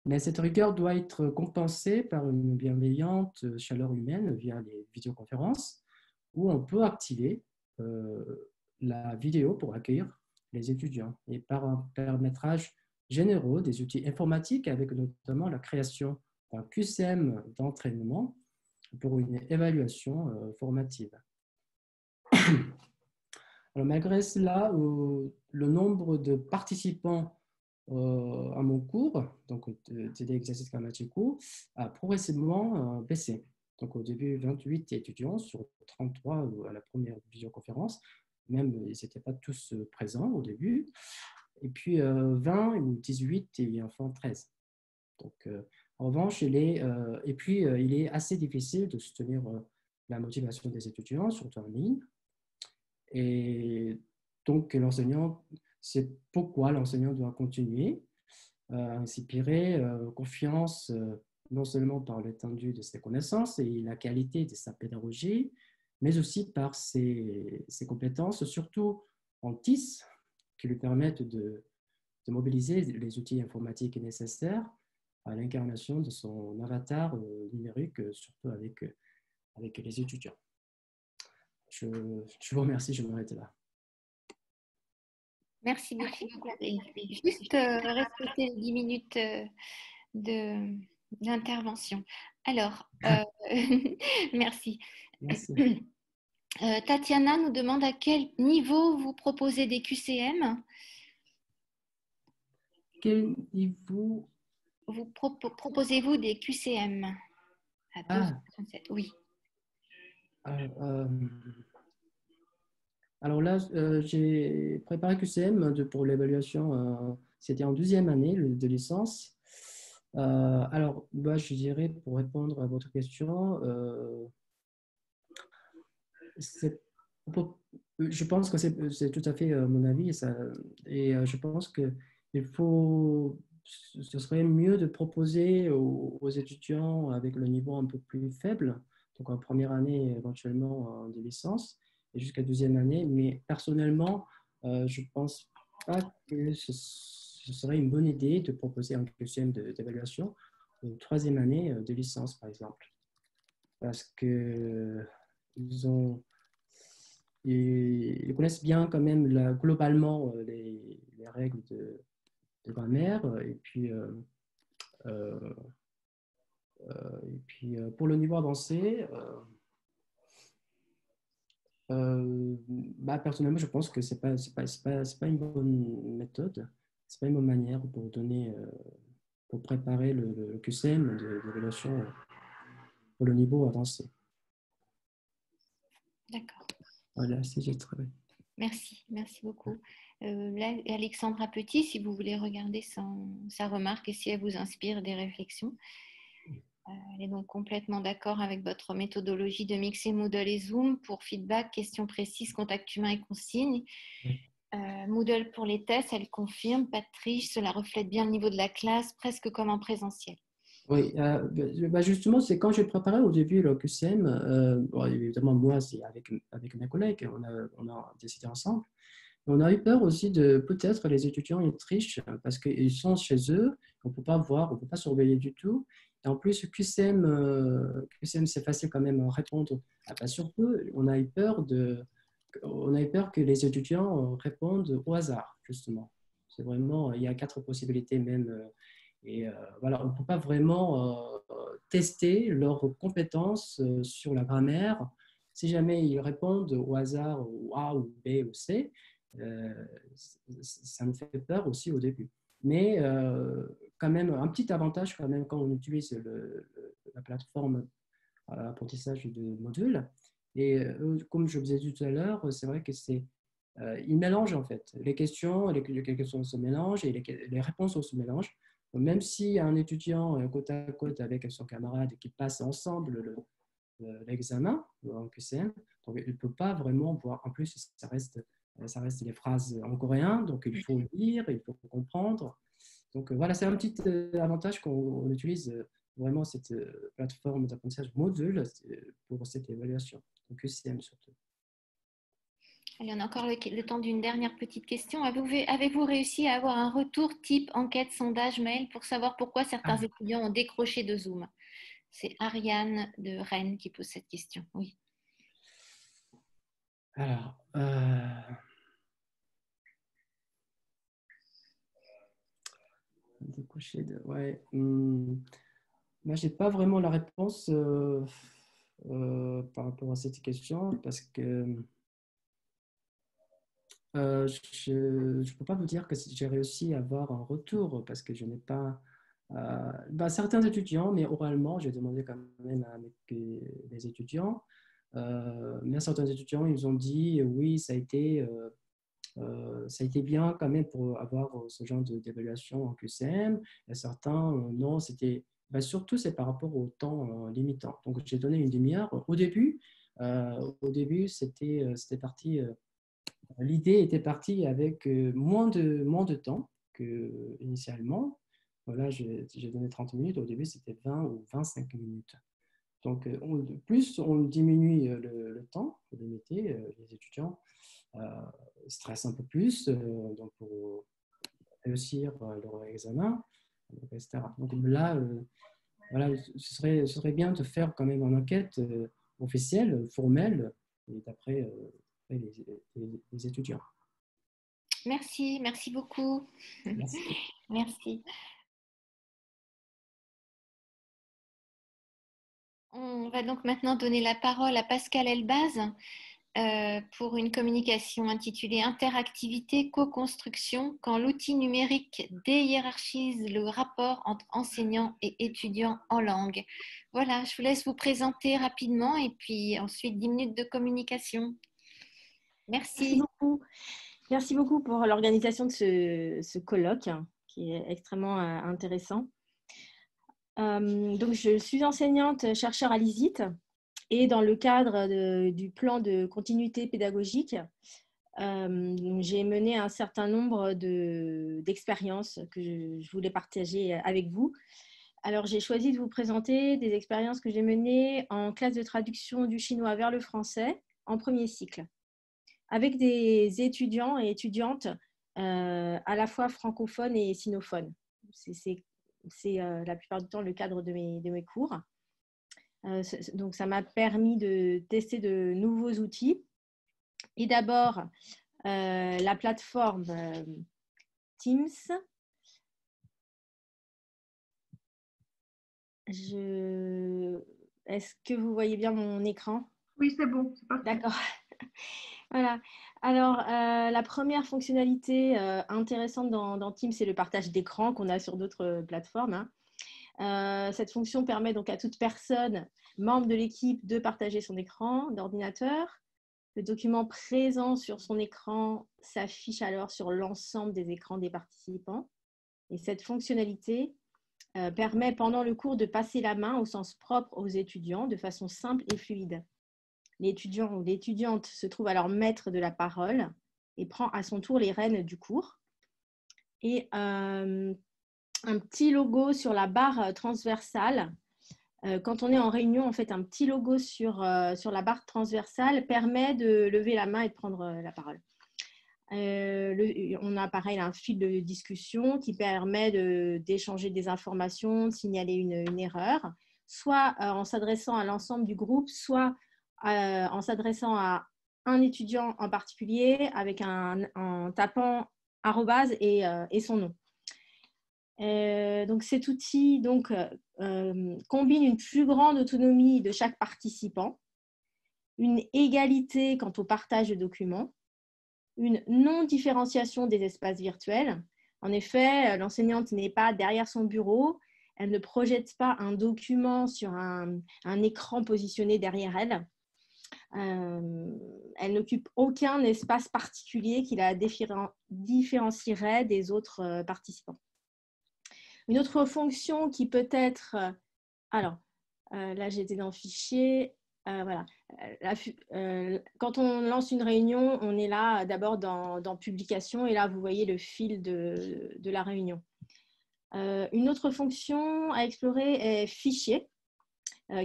Mais cette rigueur doit être compensée par une bienveillante chaleur humaine via les vidéoconférences, où on peut activer la vidéo pour accueillir les étudiants et par un paramétrage généraux des outils informatiques avec notamment la création d'un QCM d'entraînement pour une évaluation formative. Alors, malgré cela, le nombre de participants à mon cours, donc TD Exercices Grammaticaux, a progressivement baissé. Donc au début, 28 étudiants sur 33 à la première visioconférence, même ils n'étaient pas tous présents au début, et puis 20 ou 18 et enfin 13. Donc en revanche, il est assez difficile de soutenir la motivation des étudiants, surtout en ligne. Et donc, c'est pourquoi l'enseignant doit continuer à inspirer confiance non seulement par l'étendue de ses connaissances et la qualité de sa pédagogie, mais aussi par ses compétences, surtout en TIS, qui lui permettent de mobiliser les outils informatiques nécessaires à l'incarnation de son avatar numérique, surtout avec les étudiants. Je vous remercie, je m'arrête là. Merci beaucoup. Juste respecter les 10 minutes d'intervention. Alors, merci. Merci. Tatiana nous demande à quel niveau vous proposez des QCM. Quel niveau vous proposez-vous des QCM à 2,37? Oui. Alors là, j'ai préparé QCM pour l'évaluation, c'était en 2e année de licence. Alors, je dirais, pour répondre à votre question, je pense que c'est tout à fait mon avis, et je pense que ce serait mieux de proposer aux étudiants avec le niveau un peu plus faible, donc en première année éventuellement de licence, et jusqu'à 2e année, mais personnellement, je ne pense pas que ce serait une bonne idée de proposer un QCM d'évaluation en 3e année de licence, par exemple, parce que ils connaissent bien quand même globalement les règles de grammaire. Et puis pour le niveau avancé, personnellement, je pense que c'est pas une bonne méthode, c'est pas une bonne manière pour pour préparer le QCM d'évaluation pour le niveau avancé. D'accord. Voilà, si j'ai travaillé. Merci beaucoup. Là, Alexandra Petit, si vous voulez regarder sa remarque et si elle vous inspire des réflexions. Elle est donc complètement d'accord avec votre méthodologie de mixer Moodle et Zoom pour feedback, questions précises, contact humain et consignes. Moodle pour les tests, elle confirme, pas de triche, cela reflète bien le niveau de la classe, presque comme en présentiel. Oui, justement, c'est quand j'ai préparé au début le QCM, évidemment, moi, c'est avec mes collègues, on a décidé ensemble. On a eu peur aussi de peut-être les étudiants ils trichent parce qu'ils sont chez eux, on ne peut pas voir, on ne peut pas surveiller du tout. Et en plus, QCM, c'est facile quand même à répondre. Surtout, on a eu peur que les étudiants répondent au hasard, justement. C'est vraiment, il y a 4 possibilités même. Voilà, on ne peut pas vraiment tester leurs compétences sur la grammaire. Si jamais ils répondent au hasard ou A ou B ou C, ça me fait peur aussi au début. Mais quand même, un petit avantage quand même quand on utilise la plateforme apprentissage de modules. Et comme je vous ai dit tout à l'heure, c'est vrai que ils mélangent en fait. Les questions se mélangent et les réponses se mélangent. Donc, même si un étudiant côte à côte avec son camarade qui passe ensemble l'examen en QCM, donc il ne peut pas vraiment voir. En plus, ça reste les phrases en coréen, donc il faut lire, il faut comprendre. Donc voilà, c'est un petit avantage qu'on utilise vraiment cette plateforme d'apprentissage module pour cette évaluation, donc QCM surtout. Il y en a encore le temps d'une dernière petite question. Avez-vous réussi à avoir un retour type enquête, sondage, mail pour savoir pourquoi certains étudiants ont décroché de Zoom? C'est Ariane de Rennes qui pose cette question. Oui. Alors, Décocher de... Ouais. Moi, je n'ai pas vraiment la réponse par rapport à cette question parce que je ne peux pas vous dire que j'ai réussi à avoir un retour parce que je n'ai pas... certains étudiants, mais oralement, j'ai demandé quand même à les étudiants, mais certains étudiants, ils ont dit oui, ça a été bien quand même pour avoir ce genre d'évaluation en QCM. Et certains, non, c'était surtout c'est par rapport au temps limitant. Donc j'ai donné une demi-heure. Au début c'était parti. L'idée était partie avec moins de temps que initialement. Voilà, j'ai donné 30 minutes. Au début, c'était 20 ou 25 minutes. Donc, plus on diminue le temps limité, les étudiants stressent un peu plus donc pour réussir leur examen, etc. Donc là, voilà, ce serait bien de faire quand même une enquête officielle, formelle, et d'après les étudiants. Merci, merci beaucoup. Merci. Merci. On va donc maintenant donner la parole à Pascal Elbaz pour une communication intitulée Interactivité, co-construction, quand l'outil numérique déhiérarchise le rapport entre enseignants et étudiants en langue. Voilà, je vous laisse vous présenter rapidement et puis ensuite 10 minutes de communication. Merci. Merci beaucoup pour l'organisation de ce colloque qui est extrêmement intéressant. Donc, je suis enseignante chercheur à l'ISIT et dans le cadre du plan de continuité pédagogique, j'ai mené un certain nombre d'expériences que je voulais partager avec vous. Alors, j'ai choisi de vous présenter des expériences que j'ai menées en classe de traduction du chinois vers le français en premier cycle, avec des étudiants et étudiantes à la fois francophones et sinophones. C'est la plupart du temps le cadre de mes cours. Donc, ça m'a permis de tester de nouveaux outils. Et d'abord, la plateforme Teams. Est-ce que vous voyez bien mon écran? Oui, c'est bon, c'est parfait. D'accord. Voilà. Alors, la première fonctionnalité intéressante dans Teams, c'est le partage d'écran qu'on a sur d'autres plateformes. Cette fonction permet donc à toute personne, membre de l'équipe, de partager son écran d'ordinateur. Le document présent sur son écran s'affiche alors sur l'ensemble des écrans des participants. Et cette fonctionnalité permet pendant le cours de passer la main au sens propre aux étudiants de façon simple et fluide. L'étudiant ou l'étudiante se trouve alors maître de la parole et prend à son tour les rênes du cours. Et un petit logo sur la barre transversale. Quand on est en réunion, en fait, un petit logo sur la barre transversale permet de lever la main et de prendre la parole. On a pareil un fil de discussion qui permet d'échanger des informations, de signaler une erreur, soit en s'adressant à l'ensemble du groupe, soit en s'adressant à un étudiant en particulier en tapant arrobase et son nom. Donc cet outil combine une plus grande autonomie de chaque participant, une égalité quant au partage de documents, une non-différenciation des espaces virtuels. En effet, l'enseignante n'est pas derrière son bureau, elle ne projette pas un document sur un écran positionné derrière elle. Elle n'occupe aucun espace particulier qui la différencierait des autres participants. Une autre fonction qui peut être... là, j'étais dans Fichier. Voilà. Quand on lance une réunion, on est là d'abord dans Publication et là, vous voyez le fil de la réunion. Une autre fonction à explorer est Fichier,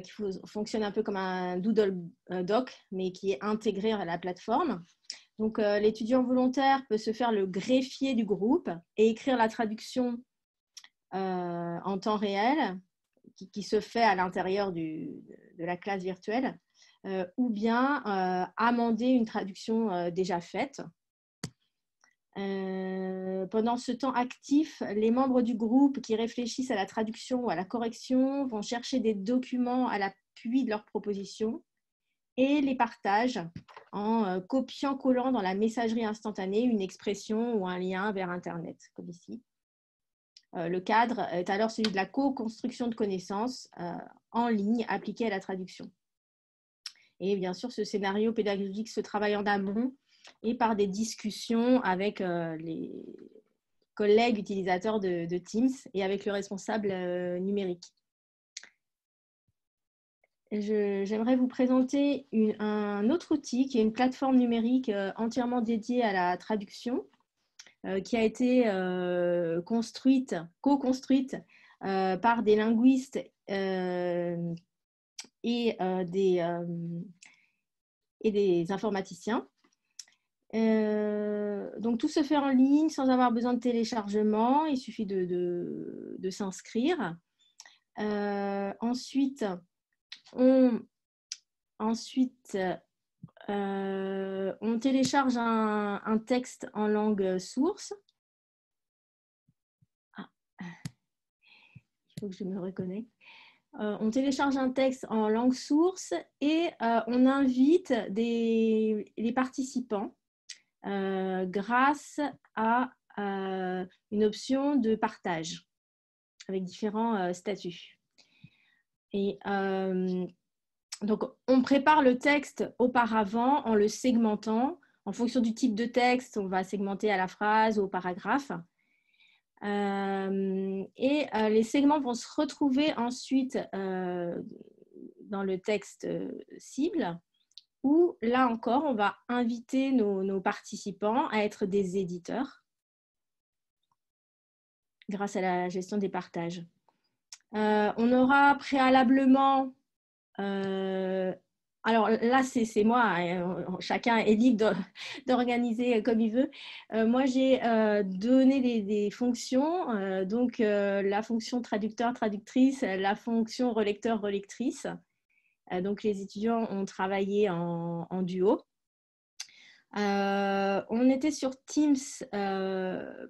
qui fonctionne un peu comme un Doodle Doc, mais qui est intégré à la plateforme. Donc, l'étudiant volontaire peut se faire le greffier du groupe et écrire la traduction en temps réel qui se fait à l'intérieur de la classe virtuelle ou bien amender une traduction déjà faite. Pendant ce temps actif, les membres du groupe qui réfléchissent à la traduction ou à la correction vont chercher des documents à l'appui de leurs propositions et les partagent en copiant-collant dans la messagerie instantanée une expression ou un lien vers Internet, comme ici. Le cadre est alors celui de la co-construction de connaissances en ligne appliquée à la traduction. Et bien sûr, ce scénario pédagogique se travaille en amont et par des discussions avec les collègues utilisateurs de Teams et avec le responsable numérique. J'aimerais vous présenter un autre outil qui est une plateforme numérique entièrement dédiée à la traduction qui a été co-construite par des linguistes et des informaticiens. Donc, tout se fait en ligne sans avoir besoin de téléchargement. Il suffit de s'inscrire. Ensuite, on télécharge un texte en langue source. Il faut que je me reconnecte. On télécharge un texte en langue source et on invite les participants grâce à une option de partage avec différents statuts. Et donc, on prépare le texte auparavant en le segmentant. En fonction du type de texte, on va segmenter à la phrase ou au paragraphe. Les segments vont se retrouver ensuite dans le texte cible, où là encore, on va inviter nos participants à être des éditeurs grâce à la gestion des partages. On aura préalablement, alors là c'est moi, chacun est libre d'organiser comme il veut. Moi j'ai donné des fonctions, donc la fonction traducteur-traductrice, la fonction relecteur-relectrice. Donc les étudiants ont travaillé en duo. On était sur Teams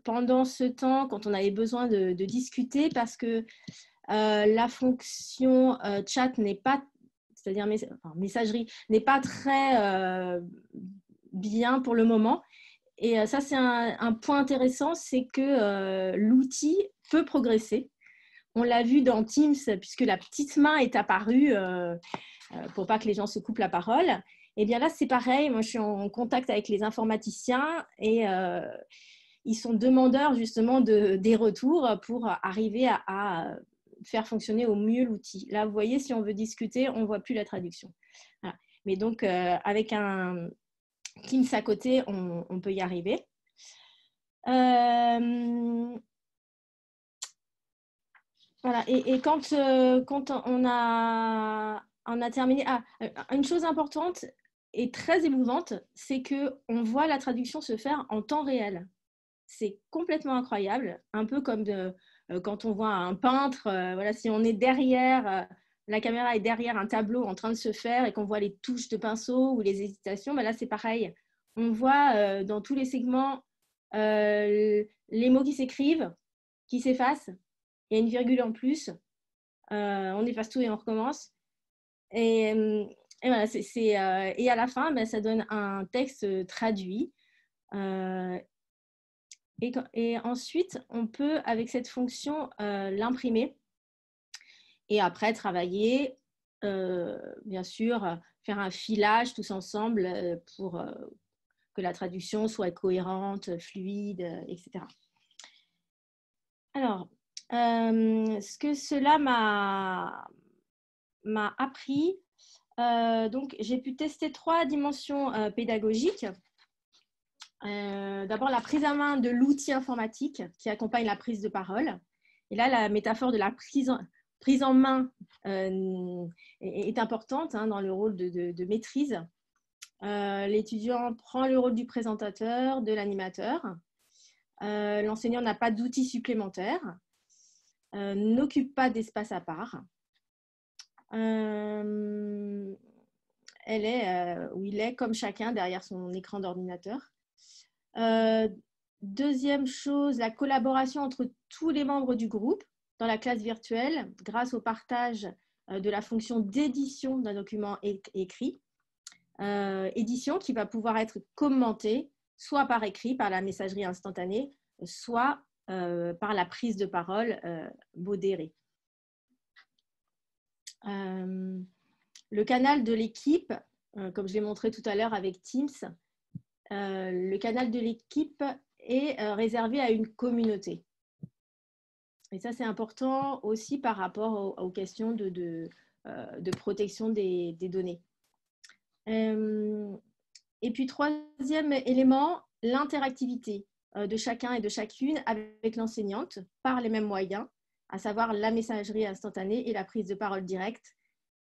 pendant ce temps quand on avait besoin de discuter parce que la fonction chat n'est pas, c'est-à-dire messagerie, n'est pas très bien pour le moment. Et ça, c'est un point intéressant, c'est que l'outil peut progresser. On l'a vu dans Teams, puisque la petite main est apparue pour pas que les gens se coupent la parole. Et bien là, c'est pareil. Moi, je suis en contact avec les informaticiens et ils sont demandeurs justement des retours pour arriver à faire fonctionner au mieux l'outil. Là, vous voyez, si on veut discuter, on ne voit plus la traduction. Voilà. Mais donc, avec un Teams à côté, on peut y arriver. Voilà. Et quand on a terminé... une chose importante et très émouvante, c'est qu'on voit la traduction se faire en temps réel. C'est complètement incroyable, un peu comme quand on voit un peintre, voilà, si on est derrière, la caméra est derrière un tableau en train de se faire et qu'on voit les touches de pinceau ou les hésitations, ben là c'est pareil. On voit dans tous les segments les mots qui s'écrivent, qui s'effacent, il y a une virgule en plus, on efface tout et on recommence. Et voilà, et à la fin, ben, ça donne un texte traduit. Et ensuite, on peut, avec cette fonction, l'imprimer et après travailler, bien sûr, faire un filage tous ensemble pour que la traduction soit cohérente, fluide, etc. Alors, ce que cela m'a appris, donc j'ai pu tester 3 dimensions pédagogiques. D'abord, la prise en main de l'outil informatique qui accompagne la prise de parole. Et là, la métaphore de la prise en main est importante dans le rôle de maîtrise. L'étudiant prend le rôle du présentateur, de l'animateur. L'enseignant n'a pas d'outils supplémentaires, n'occupe pas d'espace à part. Elle est, ou il est comme chacun derrière son écran d'ordinateur. Deuxième chose, la collaboration entre tous les membres du groupe dans la classe virtuelle grâce au partage de la fonction d'édition d'un document écrit. Édition qui va pouvoir être commentée soit par écrit, par la messagerie instantanée, soit par la prise de parole modérée. Le canal de l'équipe, comme je l'ai montré tout à l'heure avec Teams, le canal de l'équipe est réservé à une communauté. Et ça, c'est important aussi par rapport aux questions de protection des données. Et puis, troisième élément, l'interactivité de chacun et de chacune avec l'enseignante par les mêmes moyens, à savoir la messagerie instantanée et la prise de parole directe.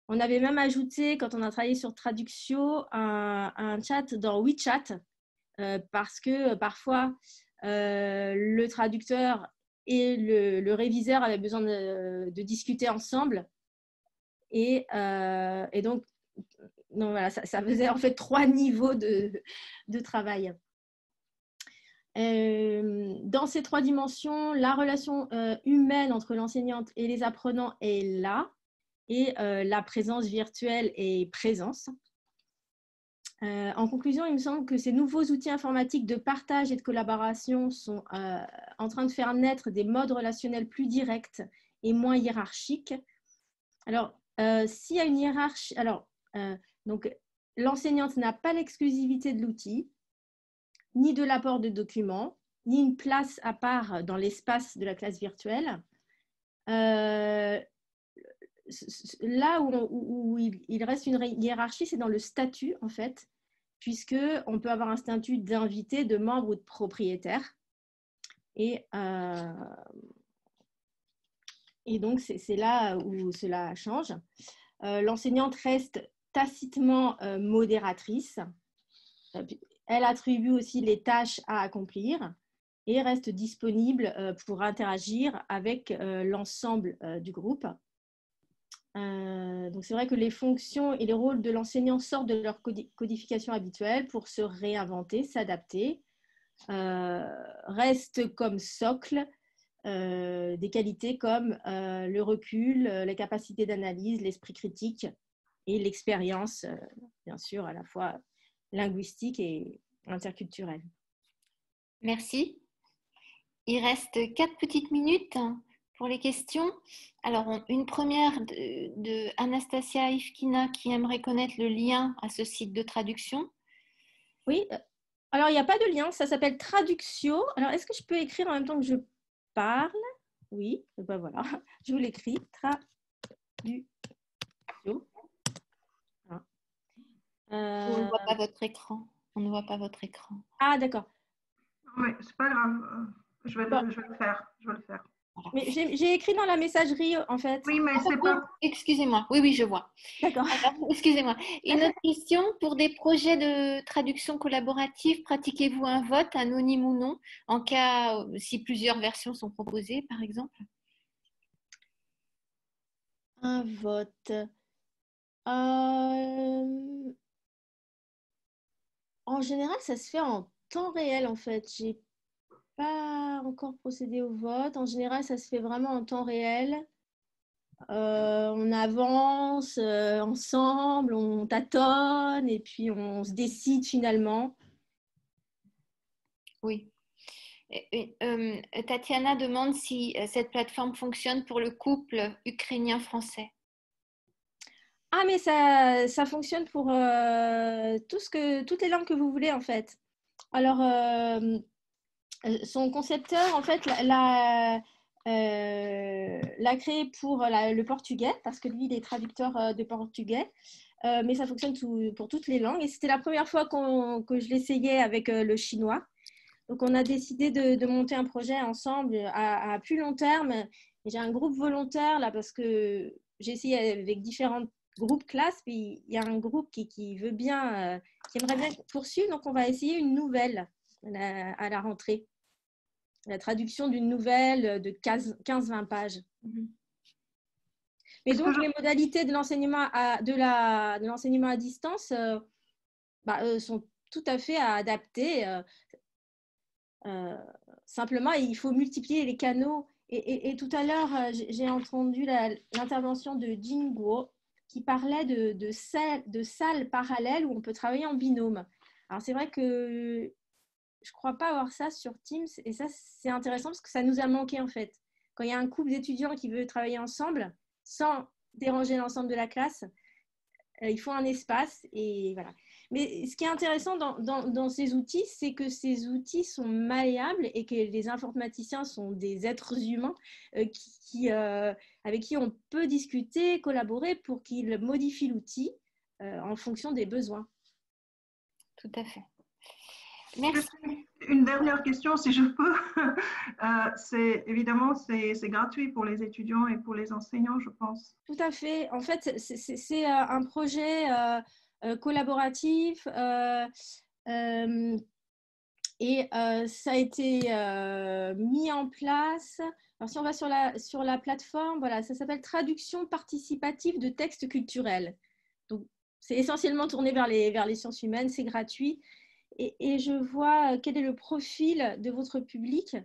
On avait même ajouté, quand on a travaillé sur Traduxio, un chat dans WeChat, parce que parfois, le traducteur et le réviseur avaient besoin de discuter ensemble. Et donc voilà, ça faisait en fait 3 niveaux de travail. Dans ces 3 dimensions, la relation humaine entre l'enseignante et les apprenants est là, et la présence virtuelle est présence. En conclusion, il me semble que ces nouveaux outils informatiques de partage et de collaboration sont en train de faire naître des modes relationnels plus directs et moins hiérarchiques. Alors, s'il y a une hiérarchie, donc l'enseignante n'a pas l'exclusivité de l'outil, ni de l'apport de documents, ni une place à part dans l'espace de la classe virtuelle. Là où il reste une hiérarchie, c'est dans le statut, en fait, puisqu'on peut avoir un statut d'invité, de membre ou de propriétaire. Et donc, c'est là où cela change. L'enseignante reste tacitement modératrice. Elle attribue aussi les tâches à accomplir et reste disponible pour interagir avec l'ensemble du groupe. Donc c'est vrai que les fonctions et les rôles de l'enseignant sortent de leur codification habituelle pour se réinventer, s'adapter, restent comme socle des qualités comme le recul, les capacités d'analyse, l'esprit critique et l'expérience, bien sûr, à la fois linguistique et interculturelle. Merci. Il reste 4 petites minutes pour les questions. Alors, une première de Anastasia Ivkina qui aimerait connaître le lien à ce site de traduction. Oui, alors il n'y a pas de lien, ça s'appelle Traduxio. Alors, est-ce que je peux écrire en même temps que je parle? Oui, et ben voilà, je vous l'écris. Traduxio. On ne voit pas votre écran. On ne voit pas votre écran. Ah, d'accord. Oui, c'est pas grave. Je vais le faire. Voilà. Mais j'ai écrit dans la messagerie, en fait. Oui, mais c'est pas... Excusez-moi. Oui, je vois. D'accord. Excusez-moi. Une autre question. Pour des projets de traduction collaborative, pratiquez-vous un vote, anonyme ou non, en cas si plusieurs versions sont proposées, par exemple? Un vote. En général, ça se fait en temps réel, en fait. J'ai pas encore procédé au vote. En général, ça se fait vraiment en temps réel. On avance ensemble, on tâtonne et puis on se décide finalement. Oui. Tatiana demande si cette plateforme fonctionne pour le couple ukrainien-français. Ah, mais ça fonctionne pour toutes les langues que vous voulez, en fait. Alors, son concepteur, en fait, l'a créé pour le portugais, parce que lui, il est traducteur de portugais, mais ça fonctionne pour toutes les langues. Et c'était la première fois que je l'essayais avec le chinois. Donc, on a décidé de monter un projet ensemble à plus long terme. Et j'ai un groupe volontaire, là, parce que j'ai essayé avec différents groupes classes, puis il y a un groupe qui veut bien, qui aimerait bien poursuivre. Donc, on va essayer une nouvelle à la rentrée. La traduction d'une nouvelle de 15-20 pages. Mais donc, les modalités de l'enseignement à distance sont tout à fait adaptées. Simplement, il faut multiplier les canaux. Et tout à l'heure, j'ai entendu l'intervention de Jin Guo qui parlait de salles parallèles où on peut travailler en binôme. Alors, c'est vrai que je ne crois pas avoir ça sur Teams. Et ça, c'est intéressant parce que ça nous a manqué, en fait. Quand il y a un couple d'étudiants qui veut travailler ensemble, sans déranger l'ensemble de la classe, il faut un espace. Et voilà. Mais ce qui est intéressant dans ces outils, c'est que ces outils sont malléables et que les informaticiens sont des êtres humains avec qui on peut discuter, collaborer pour qu'ils modifient l'outil en fonction des besoins. Tout à fait. Merci. Une dernière question, si je peux. Évidemment, c'est gratuit pour les étudiants et pour les enseignants, je pense. Tout à fait. En fait, c'est un projet collaboratif et ça a été mis en place. Alors, si on va sur la plateforme, voilà, ça s'appelle Traduction participative de textes culturels. Donc, c'est essentiellement tourné vers les sciences humaines, c'est gratuit. Et je vois quel est le profil de votre public.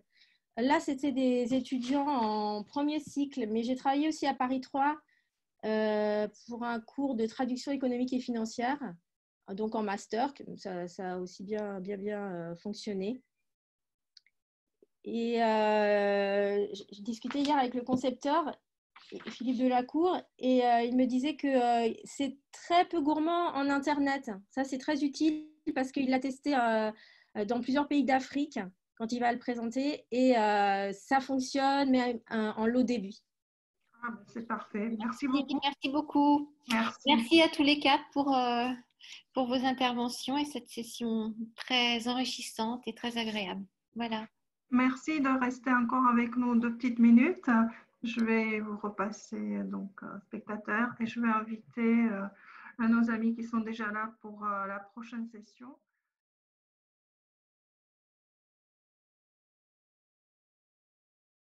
Là, c'était des étudiants en premier cycle, mais j'ai travaillé aussi à Paris 3 pour un cours de traduction économique et financière, donc en master. Ça a aussi bien fonctionné. Et je discutais hier avec le concepteur, Philippe Delacour, et il me disait que c'est très peu gourmand en Internet. Ça, c'est très utile parce qu'il l'a testé dans plusieurs pays d'Afrique quand il va le présenter et ça fonctionne, mais en low début. Ah, c'est parfait. Merci beaucoup. Merci beaucoup. Merci à tous les quatre pour vos interventions et cette session très enrichissante et très agréable. Voilà. Merci de rester encore avec nous 2 petites minutes. Je vais vous repasser donc spectateurs et je vais inviter nos amis qui sont déjà là pour la prochaine session.